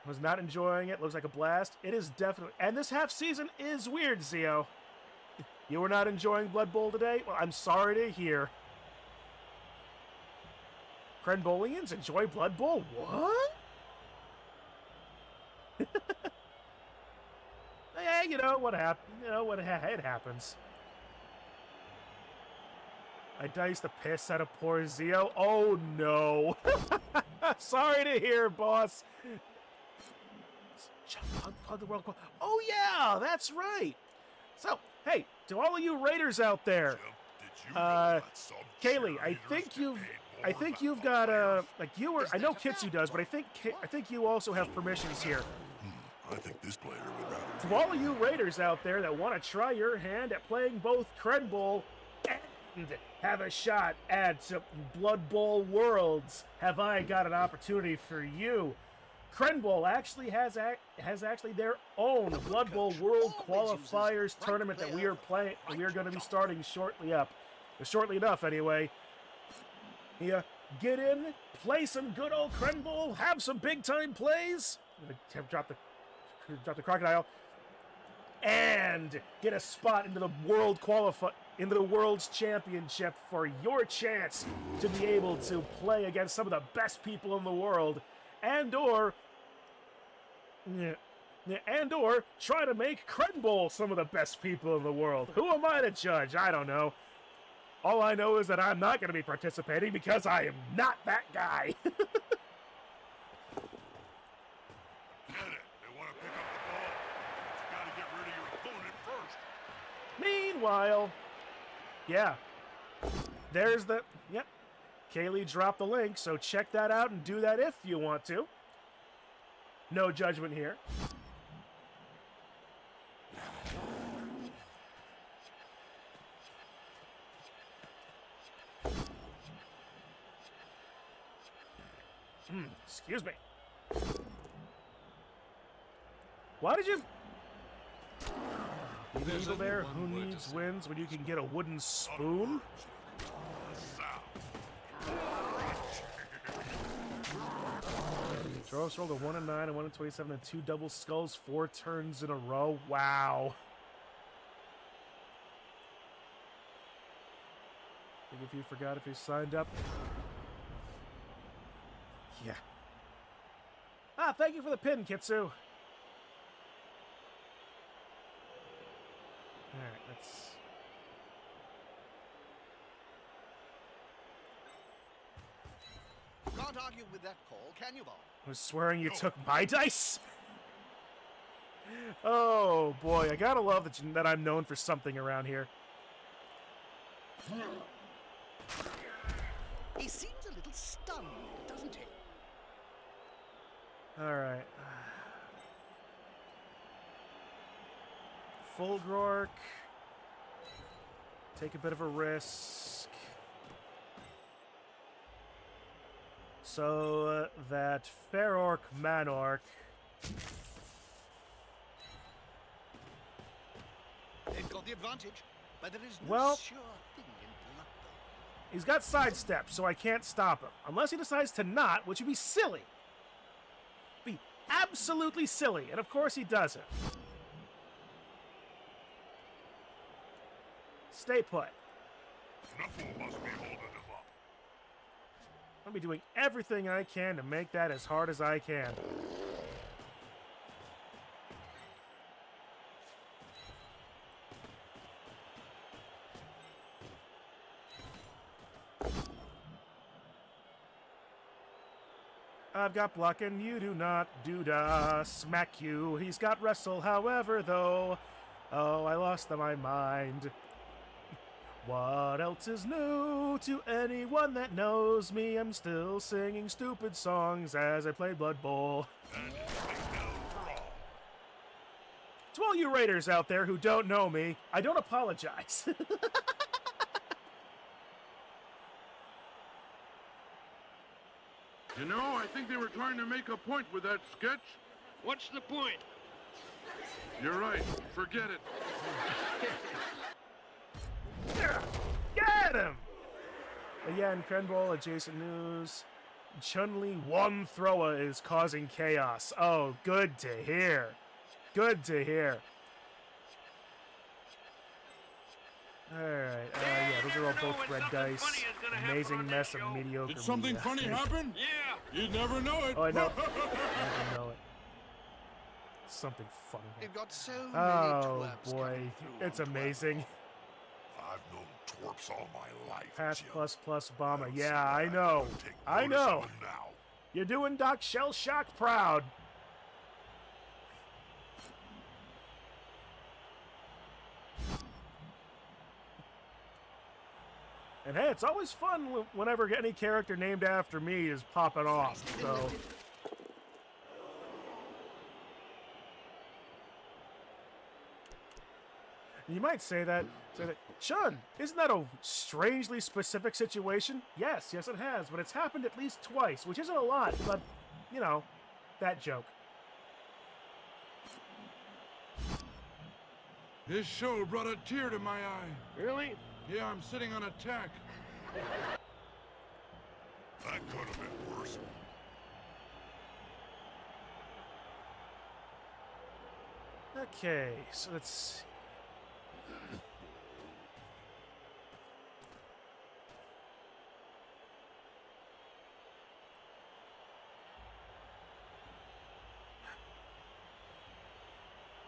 Was not enjoying it. Looks like a blast. It is definitely... And this half season is weird, Zio. You were not enjoying Blood Bowl today? Well, I'm sorry to hear. Crenbolians enjoy Blood Bowl? What? Yeah, you know what happened. You know what? It happens. I diced the piss out of poor Zio. Oh no! Sorry to hear, boss. Hug the world. Oh yeah, that's right. So, hey, to all of you Raiders out there, Jim, did you know that some Kaylee, I cheerleaders think get you've, paid I more think than you've the got players? like you were. I know Kitsu does, but I think you also have permissions here. I think this player would rather. To all of you Raiders out there that want to try your hand at playing both Crenbowl and have a shot at some Blood Bowl Worlds, have I got an opportunity for you? Crenbowl actually has actually their own Blood Bowl World Qualifiers tournament that we are playing. We are going to be starting shortly enough anyway. Yeah, get in, play some good old Crenbowl, have some big time plays. I'm gonna drop the crocodile, and get a spot into the World's Championship for your chance to be able to play against some of the best people in the world, and or try to make Crenbowl some of the best people in the world. Who am I to judge? I don't know. All I know is that I'm not going to be participating because I am not that guy. Get it. They want to pick up the ball. But you Meanwhile, yeah, there's the, yep, Kaylee dropped the link, so check that out and do that if you want to. No judgment here. Excuse me. Why did you... Evil Bear, who needs wins when you can get a wooden spoon? Throws rolled a 1 and 9, and 1 and 27, and 2 double skulls 4 turns in a row. Wow. Think if you forgot if you signed up. Yeah. Ah, thank you for the pin, Kitsu. Alright, let's... Can't argue with that call, can you, Bob? I was swearing you took my dice? Oh, boy. I gotta love that I'm known for something around here. He seems a little stunned, doesn't he? Alright. Fulgrork. Take a bit of a risk. So that Fair Orc Manorc. They've got the advantage, but there is no Well, sure thing in blood. he's got sidestep, so I can't stop him. Unless he decides to not, which would be silly. Be absolutely silly, and of course he doesn't. Stay put. Snuffle must be holding him up. I'll be doing everything I can to make that as hard as I can. I've got block and you do not. Doodah, smack you. He's got wrestle, however, though. Oh, I lost my mind. What else is new to anyone that knows me? I'm still singing stupid songs as I play Blood Bowl. And it's takedown for all. To all you raiders out there who don't know me, I don't apologize. You know, I think they were trying to make a point with that sketch. What's the point? You're right. Forget it. Get him! Again, Crenbowl, adjacent news. Chun-Li one thrower is causing chaos. Oh, good to hear. Good to hear. Alright, yeah, those are all both red dice. Amazing mess of mediocre Did something media. funny happen? Yeah. You'd never know it. Oh, I know. I never know it. Something funny. They've got so many Oh, twerps boy. coming through It's on amazing. I've known twerps all my life. Pass Jim. plus Obama. Don't Yeah, seem I like know. I'm gonna take I notice of know. them now. You're doing Doc Shellshock proud. And hey, it's always fun whenever any character named after me is popping off, so... You might say that, Chun, isn't that a strangely specific situation? Yes, it has, but it's happened at least twice, which isn't a lot, but, you know, that joke. This show brought a tear to my eye. Really? Yeah, I'm sitting on a tack. That could have been worse. Okay, so let's...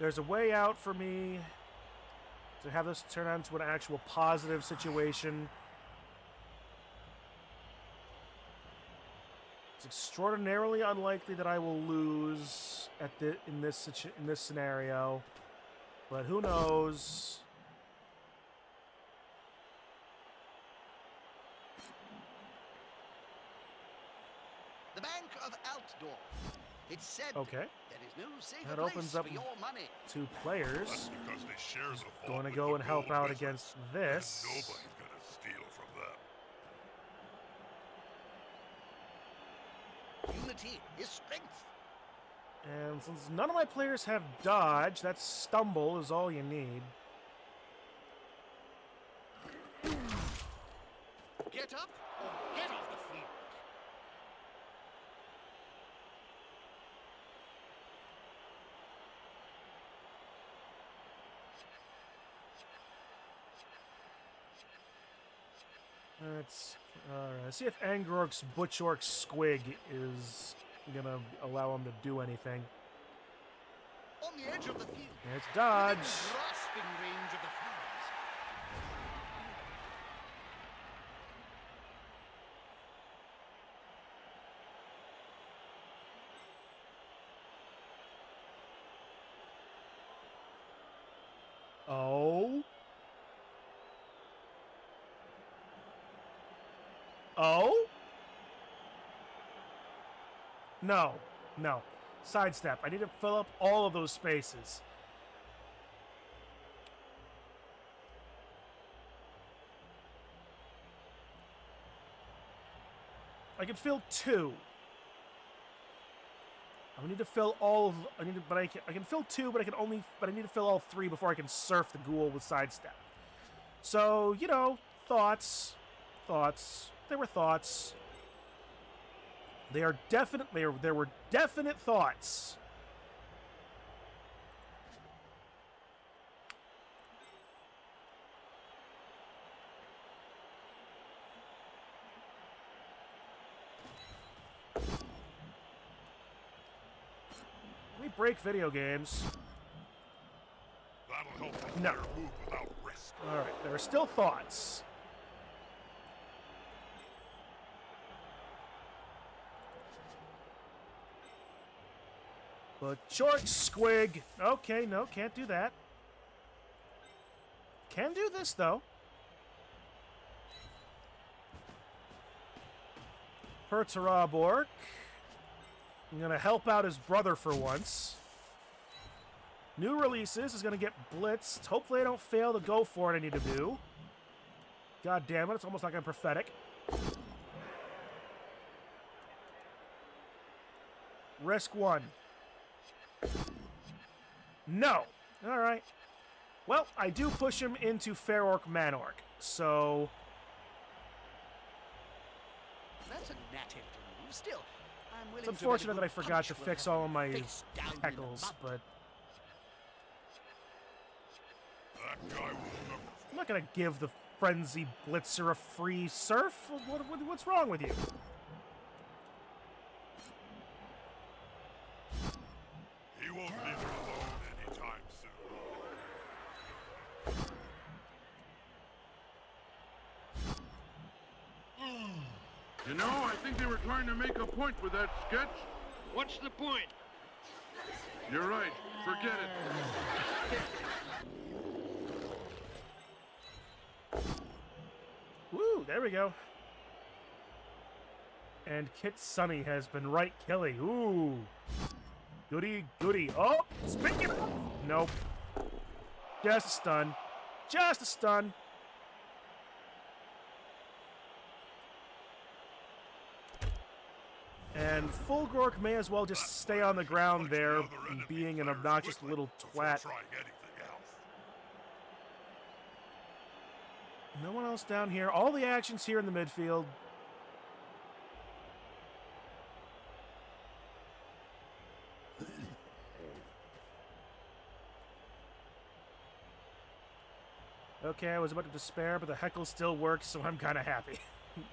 There's a way out for me to have this turn out into an actual positive situation. It's extraordinarily unlikely that I will lose in this scenario, but who knows? The Bank of Altdorf. It's said Okay. there is no safer That place opens up for your money. 2 players. That's because they share the vault Going to with go the and help gold out wizards, against and this. nobody's gonna steal from them. Unity is strength. And since none of my players have dodge, that stumble is all you need. Get up or get off the field. Let's see if Angrork's Butch Orc Squig is gonna allow him to do anything. On the edge of the field. It's dodge. Within grasping range of the fans. Oh. Oh? No. No. Sidestep. I need to fill up all of those spaces. I can fill 2. I need to fill all of. I can fill 2, but I need to fill all 3 before I can surf the ghoul with sidestep. So you know, thoughts. There were thoughts. There were definite thoughts. We break video games. That'll help the No. player move without risk. All right, there are still thoughts. But short squig. Okay, no, can't do that. Can do this though. Perturabork. I'm gonna help out his brother for once. New releases is gonna get blitzed. Hopefully I don't fail to go for it I need to do. God damn it, it's almost like I'm prophetic. Risk 1. No. Alright. Well, I do push him into Fair Orc Manorc, so... That's a natty little move. Still, I'm willing It's unfortunate that I forgot to fix all of my heckles, but... That guy will never. I'm not gonna give the Frenzy Blitzer a free surf. What's wrong with you? He won't leave her alone anytime soon. You know, I think they were trying to make a point with that sketch. What's the point? You're right. Forget it. Woo, there we go. And Kit Sunny has been right killing. Ooh. Goody, goody. Oh, speak it up. Nope. Just a stun. Just a stun. And Fulgork may as well just stay on the ground there, being an obnoxious little twat. Trying anything else. No one else down here. All the action's here in the midfield. Okay, I was about to despair, but the heckle still works, so I'm kind of happy.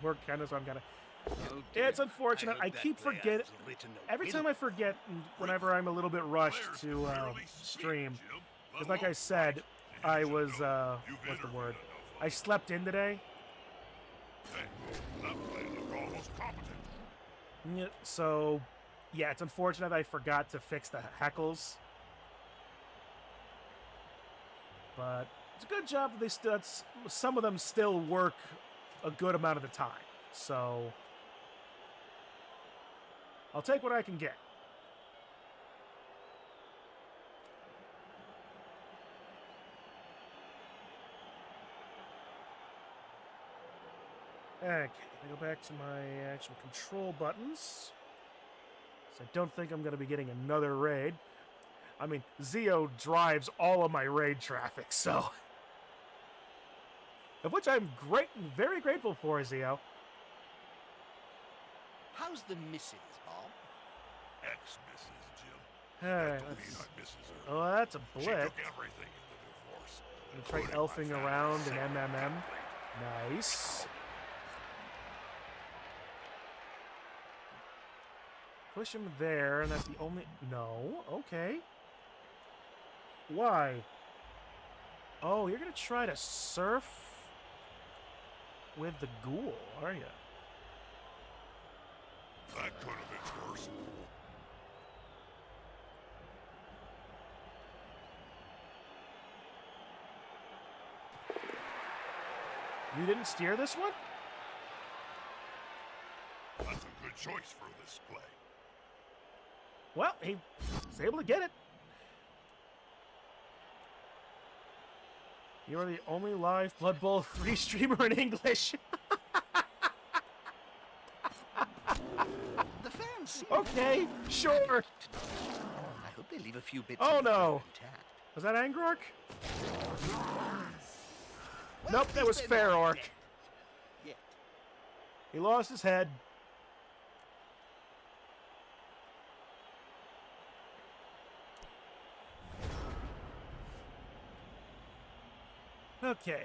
Worked kind of, so I'm kind of... Oh dear. It's unfortunate. I hope that keep player forgetting... has written a Every will. time I forget, whenever I'm a little bit rushed to stream, because like I said, I was, what's the word? I slept in today. Hey, that play looked almost competent. Yeah, so, yeah, it's unfortunate I forgot to fix the heckles. But it's a good job that they still, some of them still work a good amount of the time. So, I'll take what I can get. Okay, I go back to my actual control buttons. So I don't think I'm going to be getting another raid. I mean, Zeo drives all of my raid traffic, so... Of which I'm very grateful for, Zeo. How's the missus, Bob? Ex-Mrs. Jim. Alright, I believe let's... I misses her. Oh, that's a She blip. took everything in the divorce. I'm gonna try elfing around in MMM. Nice. Push him there, and that's the only... No, okay. Why? Oh, you're gonna try to surf with the ghoul, are you? That could have been worse. You didn't steer this one? That's a good choice for this play. Well, he was able to get it. You are the only live Blood Bowl 3 streamer in English. The fans seem Okay, sure. I hope they leave a few bits Oh, of the no. floor intact. Was that Angrork? Well, Nope, at that was least they're Fair not Orc. dead. Yet. He lost his head. Okay,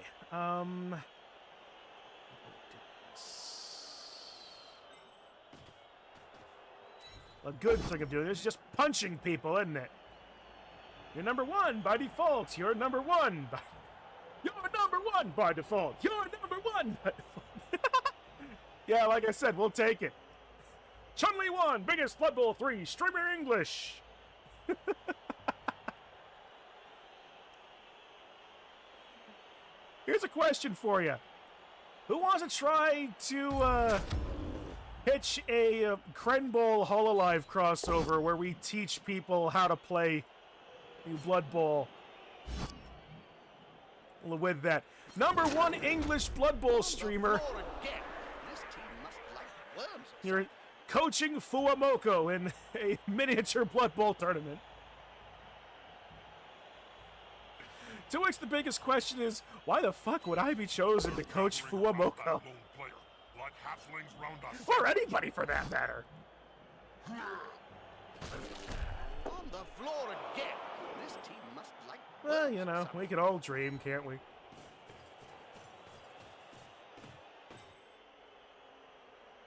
a good thing of doing this is just punching people, isn't it? You're number one by default. You're number one. You're number one by default. You're number one by default. Yeah, like I said, we'll take it. Chun-Li won, biggest Blood Bowl 3 streamer English. Here's a question for you. Who wants to try to pitch a Crenbowl Hololive crossover where we teach people how to play Blood Bowl with that? Number one English Blood Bowl streamer. Floor again. This team must like worms or You're coaching Fuamoko in a miniature Blood Bowl tournament. To which the biggest question is, why the fuck would I be chosen to coach Round that Fuamoko? lone player, like halflings round us. Or anybody for that matter. on the floor again. This team must like Well, worms you or know, something. we can all dream, can't we?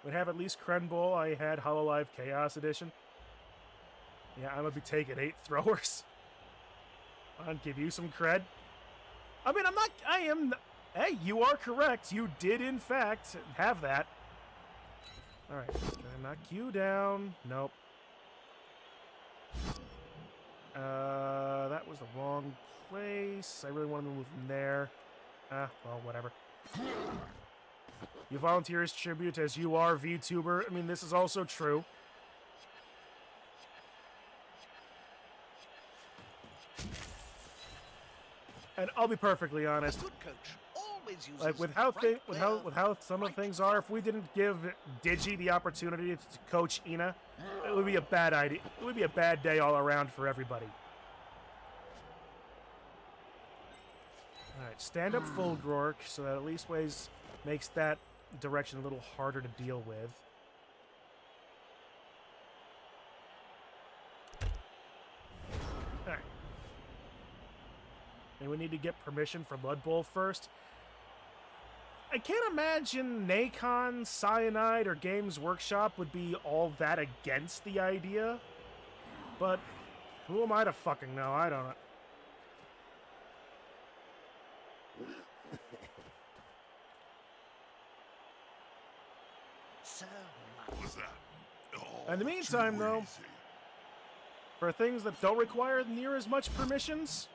Would have at least Crenbowl. I had Hololive Chaos Edition. Yeah, I'm gonna be taking 8 throwers. I'll give you some cred. I mean, hey, you are correct. You did, in fact, have that. Alright, can I knock you down? Nope. That was the wrong place. I really wanted to move from there. Well, whatever. You volunteer as tribute as you are VTuber. I mean, this is also true. And I'll be perfectly honest. Good coach always uses Like with the how right player with how some of right things are, if we didn't give Digi the opportunity to coach Ina, it would be a bad idea. It would be a bad day all around for everybody. All right, stand up full Grork, so that at least makes that direction a little harder to deal with. All right. And we need to get permission for Blood Bowl first. I can't imagine Nacon, Cyanide, or Games Workshop would be all that against the idea. But who am I to fucking know? I don't know. So What's that? Oh, In the meantime, too though, easy. for things that don't require near as much permissions,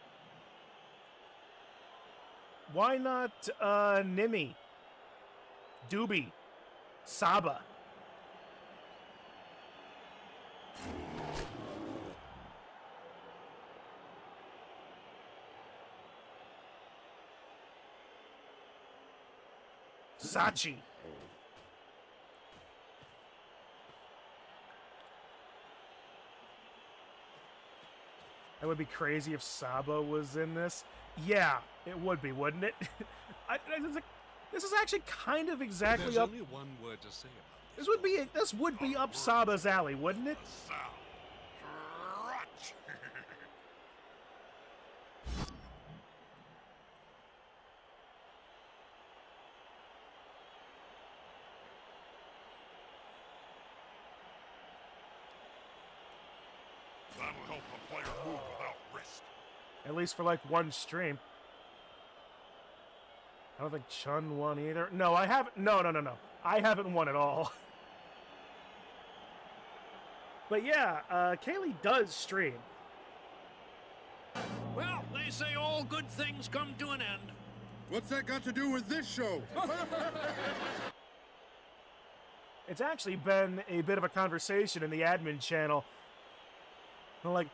why not Nimi, Doobie, Saba? Sachi. That would be crazy if Sabo was in this. Yeah, it would be, wouldn't it? This is actually kind of exactly There's up. only one word to say about This would be up Saba's alley, wouldn't it? Sound. Crunch. That'll help the player move without risk. At least for like one stream. I don't think Chun won either. No, I haven't. No. I haven't won at all. But yeah, Kaylee does stream. Well, they say all good things come to an end. What's that got to do with this show? It's actually been a bit of a conversation in the admin channel. Like,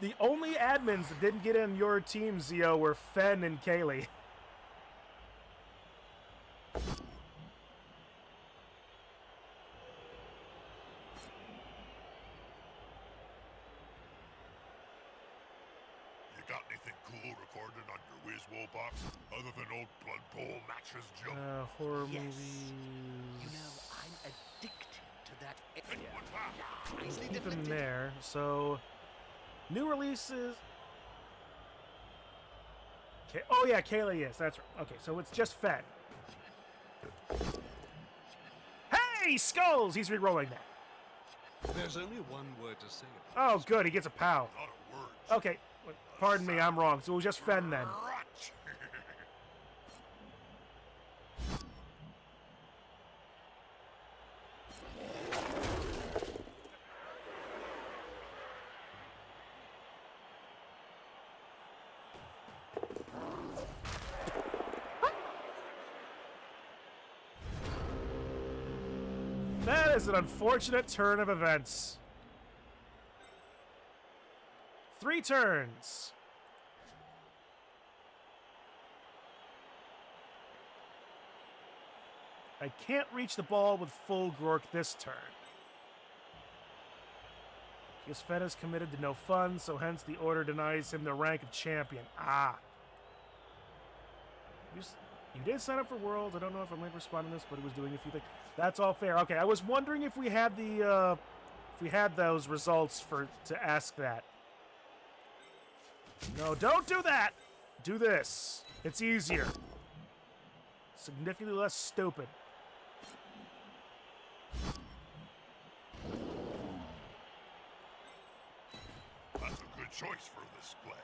the only admins that didn't get in your team, Zio, were Fen and Kaylee. You got anything cool recorded on your Whiz Wool box other than old Blood Bowl matches, Joe? Horror Yes. movies. You know, I'm addicted to that. What's that? Nicely Keep them deflected. there. So, new releases. Oh yeah, Kaylee is. That's right. Okay, so it's just Fen. Hey, Skulls! He's re-rolling that. There's only one word to say about Oh, good. He gets a POW. Not a word. Okay, pardon me. I'm wrong. So it was just Fen then. Crunch. That is an unfortunate turn of events. 3 turns. I can't reach the ball with full Grork this turn. Because Fen is committed to no fun, so hence the order denies him the rank of champion. Ah. You did sign up for Worlds. I don't know if I'm late responding to this, but it was doing a few things. That's all fair. Okay, I was wondering if we had the if we had those results to ask that. No, don't do that. Do this. It's easier. Significantly less stupid. That's a good choice for a display.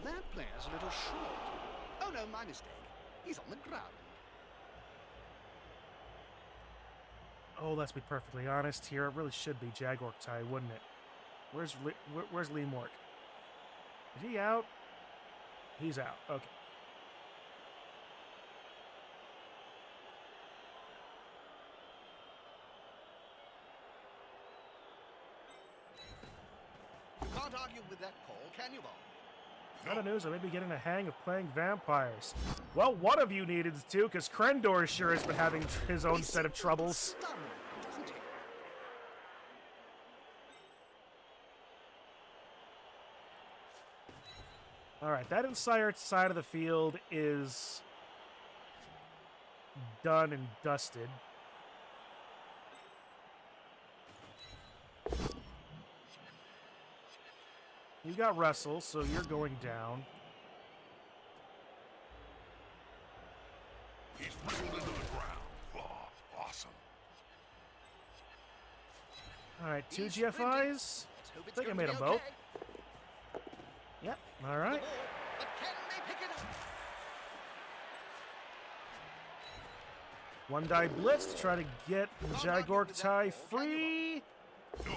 That player's a little short. Oh no, my mistake. He's on the ground. Oh, let's be perfectly honest here. It really should be WAAGGHSADE, wouldn't it? Where's Lee Mork? Is he out? He's out. Okay. You can't argue with that call, can you, Bob? Not a news, I may be getting a hang of playing vampires. Well, one of you needed to, because Crendor sure has been having his own set of troubles. Stunned, doesn't he? Alright, that entire side of the field is done and dusted. You got Wrestle, so you're going down. He's wriggled into the ground. Oh, awesome. Alright, 2 He's sprinting. GFIs. Let's hope I it's think I going made to them be both. okay. Yep, The alright. ball, but can they pick it up? One die blitz to try to get WAAGGHSADE free. No.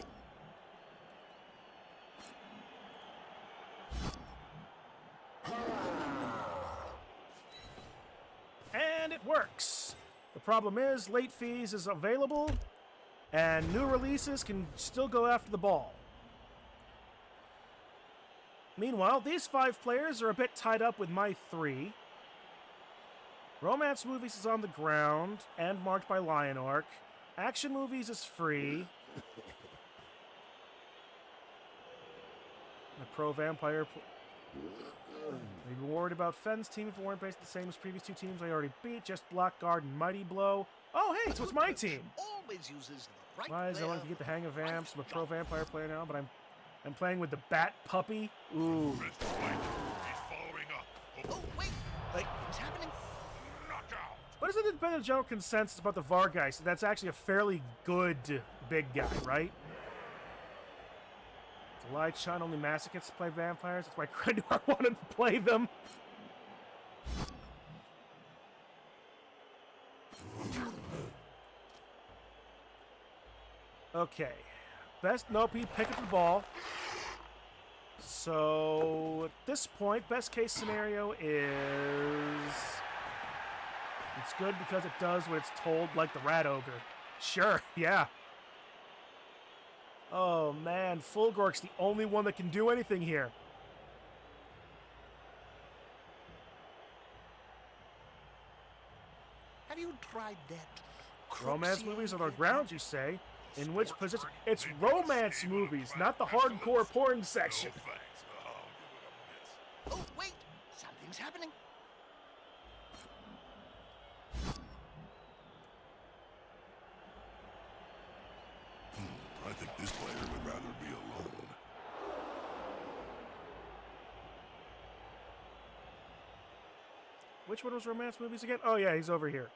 And it works. The problem is, late fees is available, and new releases can still go after the ball. Meanwhile, these 5 players are a bit tied up with my 3. Romance Movies is on the ground and marked by Lion Orc. Action Movies is free. The Pro Vampire... Maybe worried about Fenn's team if it weren't based the same as previous 2 teams I already beat. Just Blackguard and Mighty Blow. Oh, hey, so it's my team! Always uses the right Why is I player want to get the hang of for the Vamps? I'm a right Pro job. Vampire player now, but I'm playing with the Bat Puppy. Ooh. Mr. White, he's following up. Oh, wait! Something's happening. Knockout! What is the independent general consensus about the Vargeist? That's actually a fairly good big guy, right? The Light Shine only masochists play vampires. That's why Crenbowl wanted to play them. Okay. Nope, he picked up the ball. So, at this point, best case scenario is... It's good because it does what it's told, like the Rat Ogre. Sure, yeah. Oh, man, Fulgork's the only one that can do anything here. Have you tried that? Romance Cruxy movies on the outfit? ground, you say? In which position? It's romance movies, not the hardcore porn section. No thanks. I'll give it a miss. Oh, wait! Something's happening. I think this player would rather be alone. Which one was romance movies again? Oh yeah, he's over here.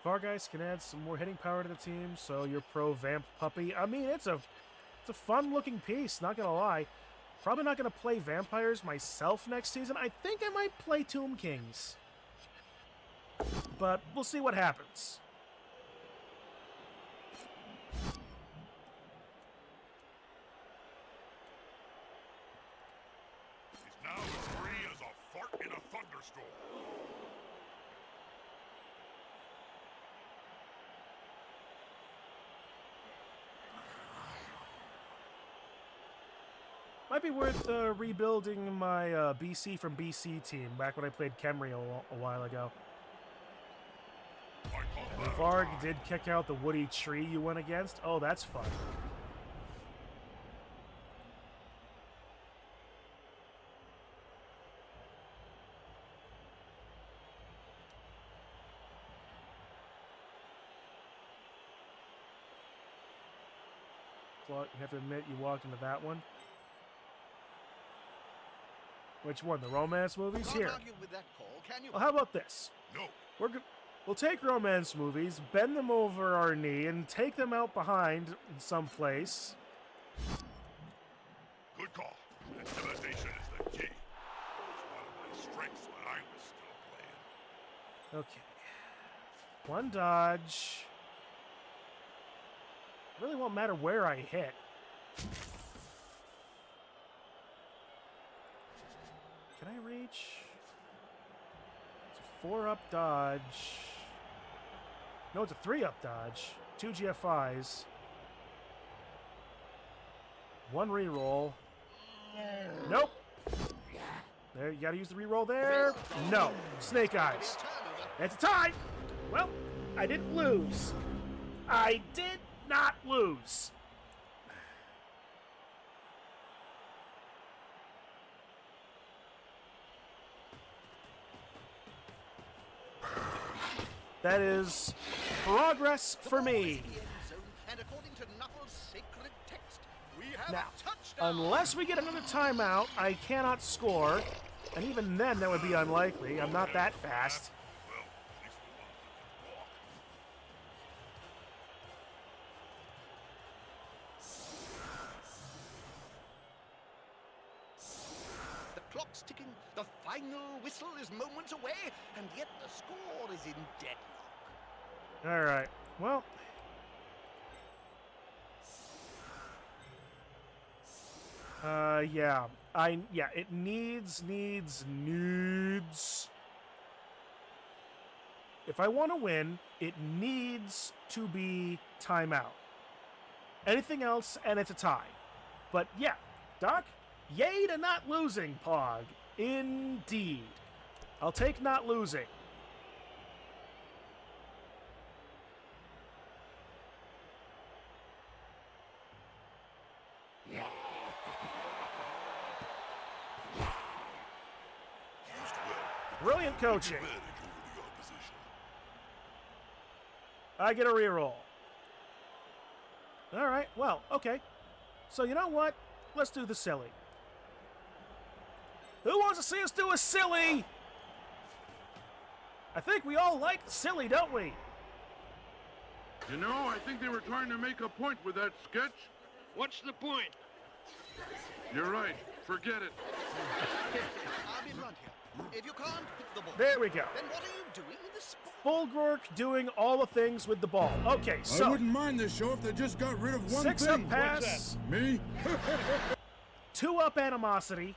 Vargeist can add some more hitting power to the team, so you're pro Vamp Puppy. I mean, it's a fun looking piece, not gonna lie. Probably not gonna play vampires myself next season. I think I might play Tomb Kings. But we'll see what happens. He's now as free as a fart in a thunderstorm. Might be worth rebuilding my BC from BC team back when I played Kemri a while ago. I call The that Varg did kick out the woody tree you went against. Oh, that's fun. You have to admit you walked into that one. Which one? The romance movies? Can't Here. argue with that call, can you? Well, how about this? No. We'll take romance movies, bend them over our knee, and take them out behind in some place. Good call. Intimidation is the key. It was one of my strengths when I was still playing. Okay. One dodge. Really won't matter where I hit. Can I reach? It's a 4-up dodge. No, it's a 3-up dodge. 2 GFIs. 1 reroll. Nope. There, you gotta use the reroll there. No. Snake Eyes. It's a tie. Well, I didn't lose. I did not lose. That is progress for me. And according to Knuckles' sacred text, we have Now, a touchdown. unless we get another timeout, I cannot score. And even then, that would be unlikely. I'm not that fast. Well, at least the ones that can walk. The clock's ticking. The final whistle is moments away, and yet the score is in deadlock. All right. Well. Yeah. It needs. If I want to win, it needs to be timeout. Anything else, and it's a tie. But yeah, Doc, yay to not losing, Pog. Indeed. I'll take not losing. Brilliant coaching. I get a reroll. All right, well, okay. So you know what? Let's do the silly. Who wants to see us do a silly? I think we all like the silly, don't we? You know, I think they were trying to make a point with that sketch. What's the point? You're right. Forget it. I'll be blunt here. If you can't pick the ball, There we go. then what are you doing in this sport? Fulgork doing all the things with the ball. Okay, I so wouldn't mind this show if they just got rid of one thing. 6-up pass, Me? 2-up animosity.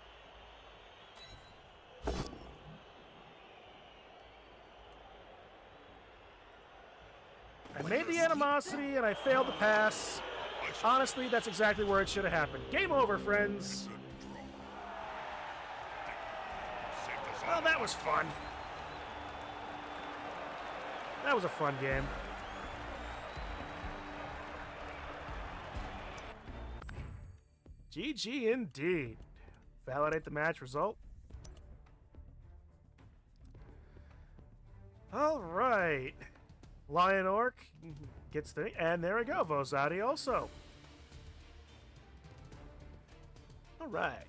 I made the animosity and I failed the pass. Honestly, that's exactly where it should have happened. Game over, friends. Well, that was fun. That was a fun game. GG indeed. Validate the match result. All right. Lion Orc gets the... And there we go. WAAGGHSADE also. All right.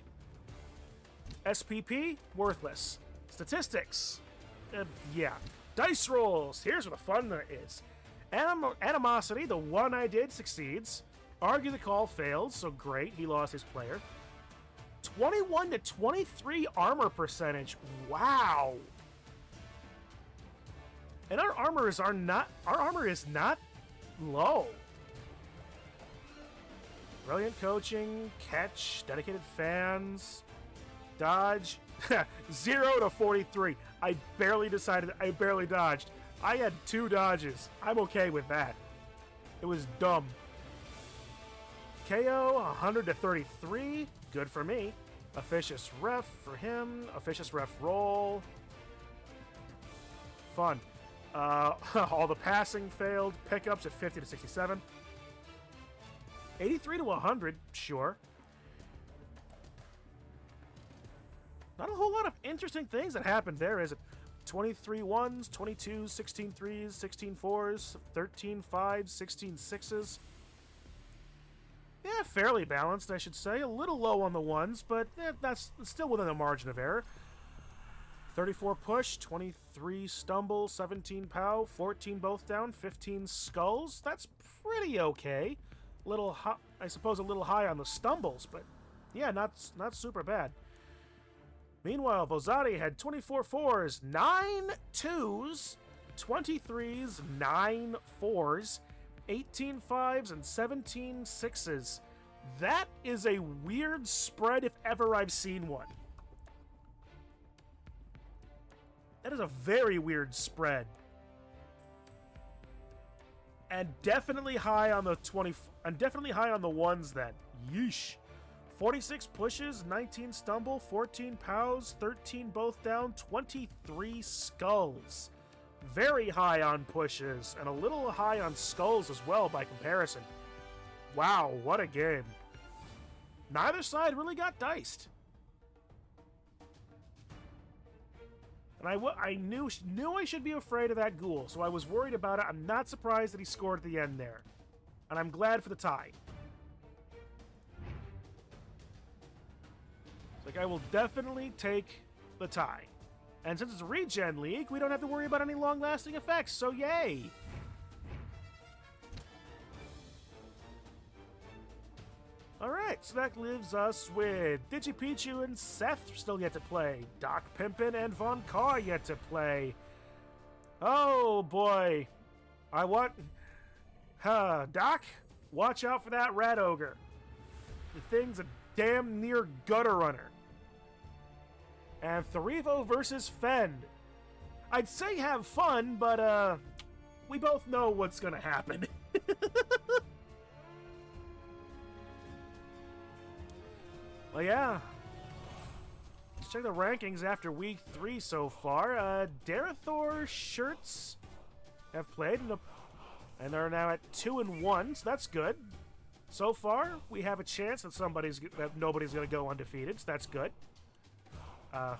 SPP, worthless. Statistics. Yeah. Dice rolls. Here's where the fun is. Animosity, the one I did, succeeds. Argue the call fails, so great. He lost his player. 21 to 23 armor percentage. Wow. And our armor is not low. Brilliant coaching, catch, dedicated fans, dodge. 0 to 43. I barely dodged. I had 2 dodges. I'm okay with that. It was dumb. KO 100 to 33. Good for me. Officious ref for him. Officious ref roll. Fun. All the passing failed. Pickups at 50 to 67. 83 to 100. Sure. Not a whole lot of interesting things that happened there, is it? 23 ones, 22s, 16 threes, 16 fours, 13 fives, 16 sixes. Yeah, fairly balanced, I should say. A little low on the ones, but that's still within the margin of error. 34 push, 23 stumble, 17 pow, 14 both down, 15 skulls. That's pretty okay. Little, I suppose, a little high on the stumbles, but yeah, not super bad. Meanwhile, WAAGGHSADE had 24 fours, 9 twos, 23s, 9 fours, 18 fives, and 17 sixes. That is a weird spread if ever I've seen one. That is a very weird spread. And definitely high on the 20, and definitely high on the ones then. Yeesh. 46 pushes, 19 stumble, 14 pows, 13 both down, 23 skulls. Very high on pushes, and a little high on skulls as well by comparison. Wow, what a game. Neither side really got diced. And I knew I should be afraid of that ghoul, so I was worried about it. I'm not surprised that he scored at the end there. And I'm glad for the tie. Like, I will definitely take the tie. And since it's a regen league, we don't have to worry about any long-lasting effects, so yay! Alright, so that leaves us with DigiPichu and Seth still yet to play. Doc Pimpin and Von Carr yet to play. Oh boy. Doc, watch out for that rat ogre. The thing's a damn near gutter runner. And Therivo versus Fend. I'd say have fun, but we both know what's gonna happen. Well, yeah. Let's check the rankings after week 3 so far. Darathor Shirts have played, and they're now at 2-1, so that's good. So far, we have a chance that nobody's going to go undefeated, so that's good.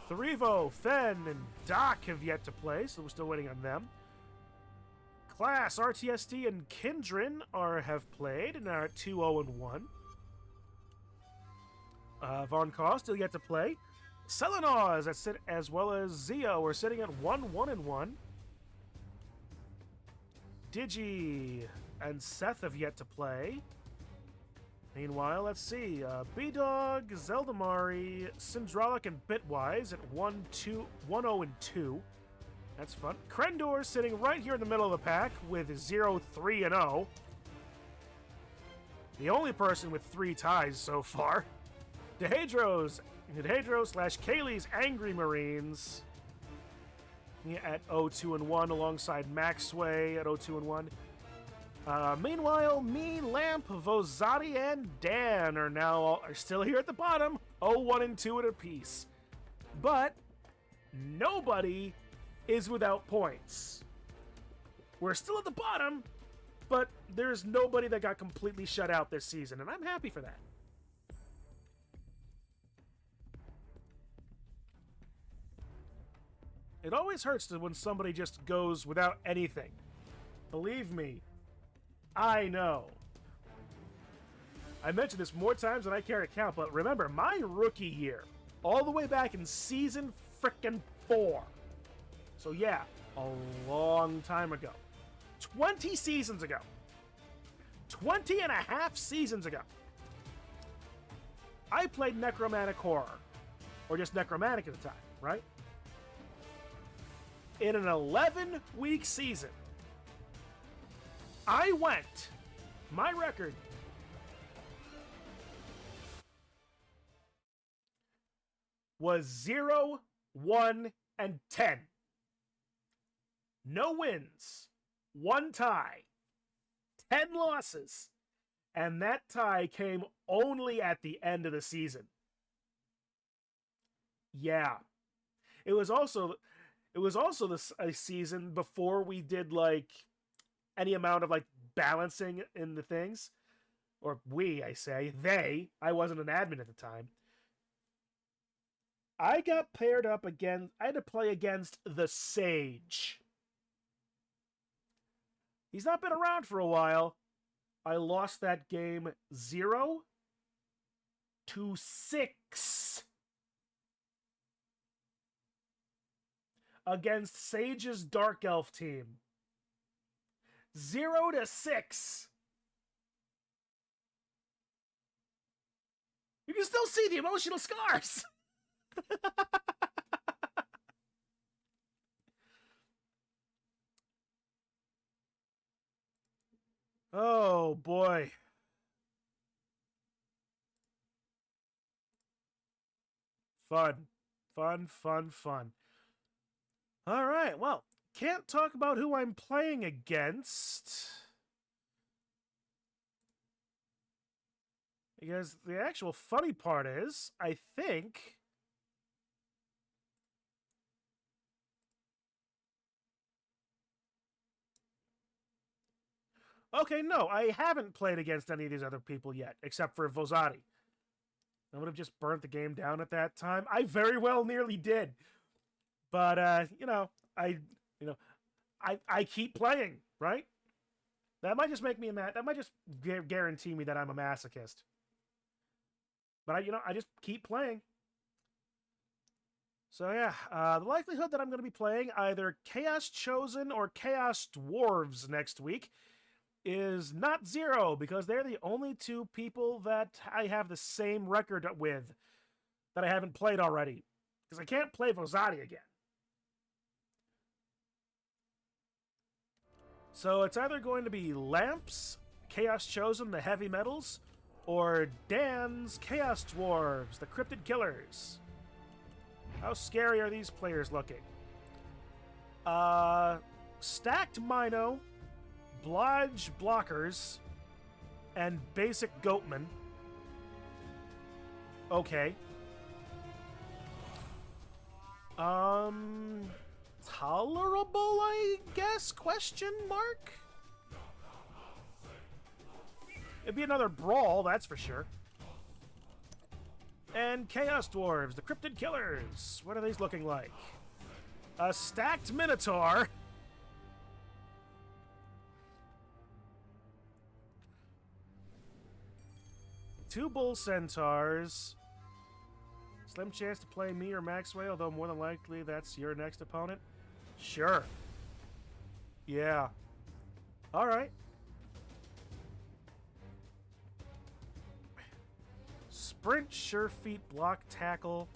Threvo, Fen, and Doc have yet to play, so we're still waiting on them. Class, RTSD, and Kindrin have played and are at 2-0-1. Von Koss still yet to play. Selenaws, as well as Zio, are sitting at 1-1-1. Digi and Seth have yet to play. Meanwhile, let's see. B-Dog, Zeldamari, Syndralic, and Bitwise at 1-0-2. That's fun. Crendor sitting right here in the middle of the pack with 0-3-0. The only person with 3 ties so far. Dehedros / Kaylee's Angry Marines at 0-2-1 alongside Maxway at 0-2-1. Meanwhile, me, Lamp, Vozati, and Dan are still here at the bottom, 0-1-2 at a piece. But nobody is without points. We're still at the bottom, but there's nobody that got completely shut out this season, and I'm happy for that. It always hurts when somebody just goes without anything. Believe me, I know. I mentioned this more times than I care to count, but remember, my rookie year, all the way back in season frickin' 4. So yeah, a long time ago. 20 seasons ago. 20 and a half seasons ago. I played Necromantic Horror. Or just Necromantic at the time, right? In an 11-week season, my record was 0-1-10. No wins, 1 tie, 10 losses, and that tie came only at the end of the season. Yeah. It was also a season before we did like any amount of like balancing in the things. Or I wasn't an admin at the time. I got paired up again. I had to play against the Sage. He's not been around for a while. I lost that game 0-6. Against Sage's Dark Elf team. 0-6. You can still see the emotional scars. Oh, boy. Fun. All right, well, can't talk about who I'm playing against. Because the actual funny part is, I think... Okay, no, I haven't played against any of these other people yet, except for Vozati. I would have just burnt the game down at that time. I very well nearly did. But, I keep playing, right? That might just make me that might just guarantee me that I'm a masochist. But, I just keep playing. So, yeah, the likelihood that I'm going to be playing either Chaos Chosen or Chaos Dwarves next week is not 0, because they're the only 2 people that I have the same record with that I haven't played already. Because I can't play Vozati again. So it's either going to be Lamps, Chaos Chosen, the Heavy Metals, or Dan's Chaos Dwarves, the Cryptid Killers. How scary are these players looking? Stacked Mino, Blodge Blockers, and Basic Goatman. Okay. Tolerable, I guess? Question mark? It'd be another brawl, that's for sure. And Chaos Dwarves, the Cryptid Killers. What are these looking like? A stacked Minotaur. Two Bull Centaurs. Slim chance to play me or Maxway, although more than likely that's your next opponent. Sure. Yeah. Alright. Sprint, sure feet, block, tackle.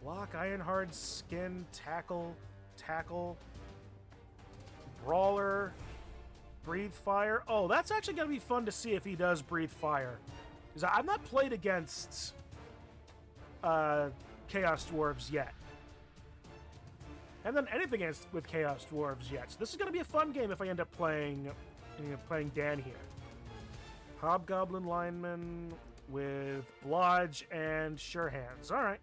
Block, iron hard, skin, tackle, tackle. Brawler, breathe fire. Oh, that's actually going to be fun to see if he does breathe fire. Because I've not played against Chaos Dwarves yet. And then anything with Chaos Dwarves yet. So this is going to be a fun game if I end up playing Dan here. Hobgoblin lineman with Blodge and Sure Hands. All right.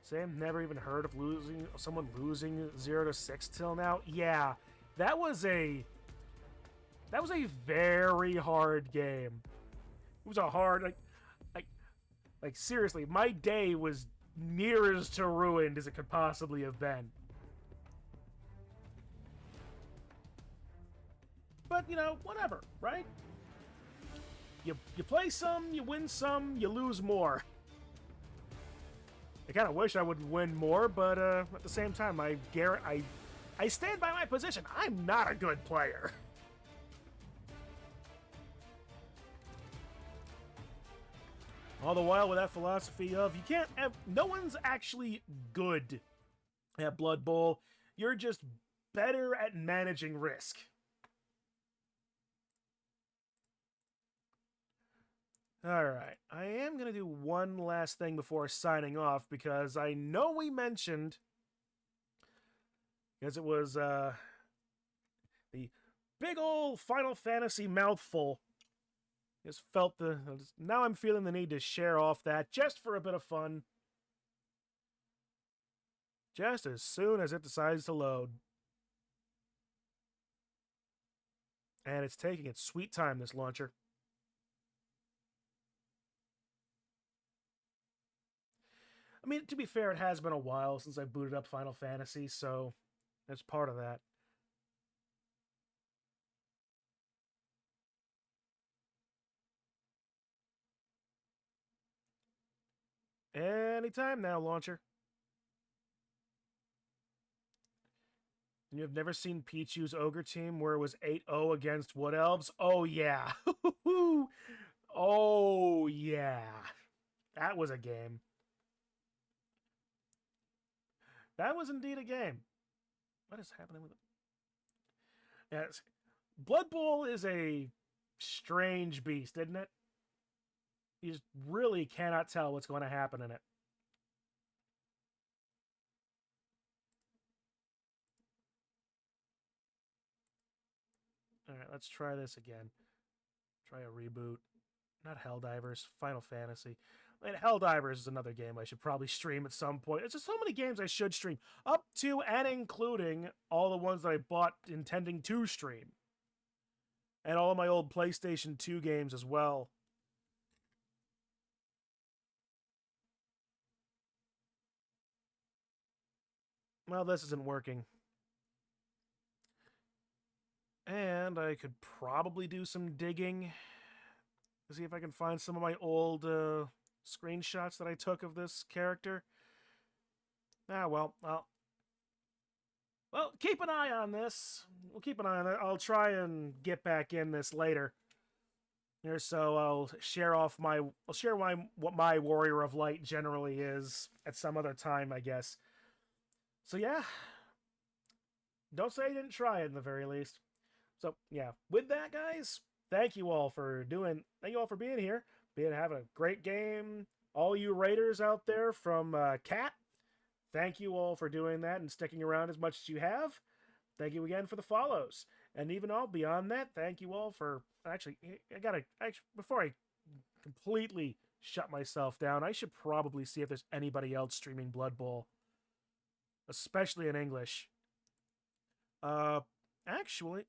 Same. Never even heard of someone losing 0 to 6 till now. Yeah, that was a very hard game. It was a hard like seriously. My day was near as to ruined as it could possibly have been. But you know, whatever, right? You play some, you win some, you lose more. I kind of wish I would win more, but at the same time, I stand by my position. I'm not a good player. All the while with that philosophy of no one's actually good at Blood Bowl. You're just better at managing risk. Alright, I am going to do one last thing before signing off, because I know we mentioned, because it was the big old Final Fantasy mouthful. Just felt now I'm feeling the need to share off that just for a bit of fun. Just as soon as it decides to load. And it's taking its sweet time, this launcher. I mean, to be fair, it has been a while since I booted up Final Fantasy, so that's part of that. Anytime now, launcher. And you've never seen Pichu's Ogre team where it was 8-0 against Wood Elves? Oh, yeah. Oh, yeah. That was a game. That was indeed a game. What is happening with it? Yes. Blood Bowl is a strange beast, isn't it? You just really cannot tell what's going to happen in it. Alright, let's try this again. Try a reboot. Not Helldivers, Final Fantasy. I mean, Helldivers is another game I should probably stream at some point. There's just so many games I should stream. Up to and including all the ones that I bought intending to stream. And all of my old PlayStation 2 games as well. Well, this isn't working. And I could probably do some digging to see if I can find some of my old screenshots that I took of this character. Well, keep an eye on this. We'll keep an eye on it. I'll try and get back in this later. Here, so I'll share what my Warrior of Light generally is at some other time, I guess. So yeah, don't say I didn't try it in the very least. So yeah, with that, guys, thank you all for being here. Having a great game. All you Raiders out there from Cat, thank you all for doing that and sticking around as much as you have. Thank you again for the follows. And even all beyond that, thank you all for... Actually, before I completely shut myself down. I should probably see if there's anybody else streaming Blood Bowl, especially in English. Actually,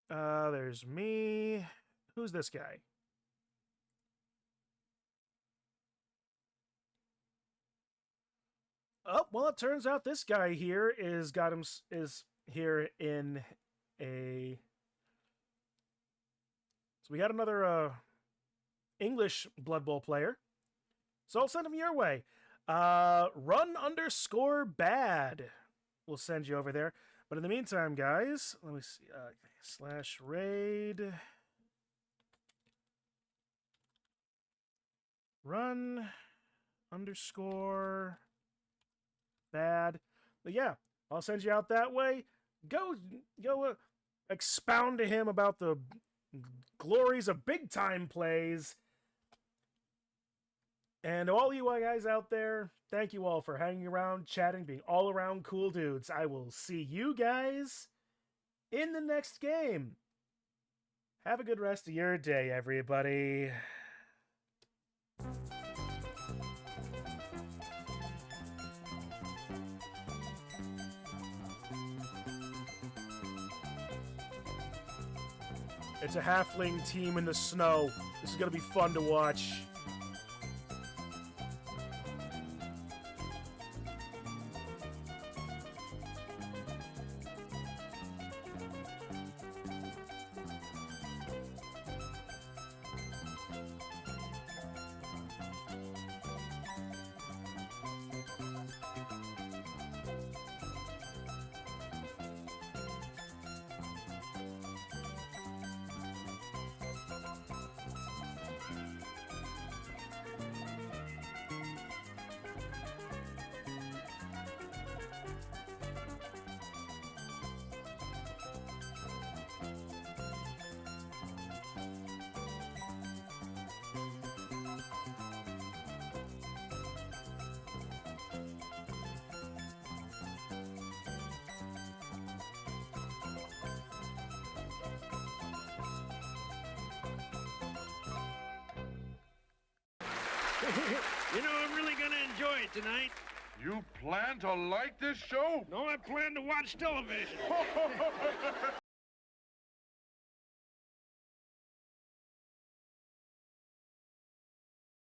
there's me. Who's this guy? Oh, well, it turns out this guy here is here in a. So we got another English Blood Bowl player. So I'll send him your way. Run_bad. We'll send you over there. But in the meantime, guys, let me see. /raid. Run_bad. But yeah, I'll send you out that way. Go expound to him about the glories of big time plays. And all you guys out there, thank you all for hanging around, chatting, being all around cool dudes. I will see you guys in the next game. Have a good rest of your day, everybody. It's a halfling team in the snow. This is going to be fun to watch. You know, I'm really gonna enjoy it tonight. You plan to like this show? No, I plan to watch television.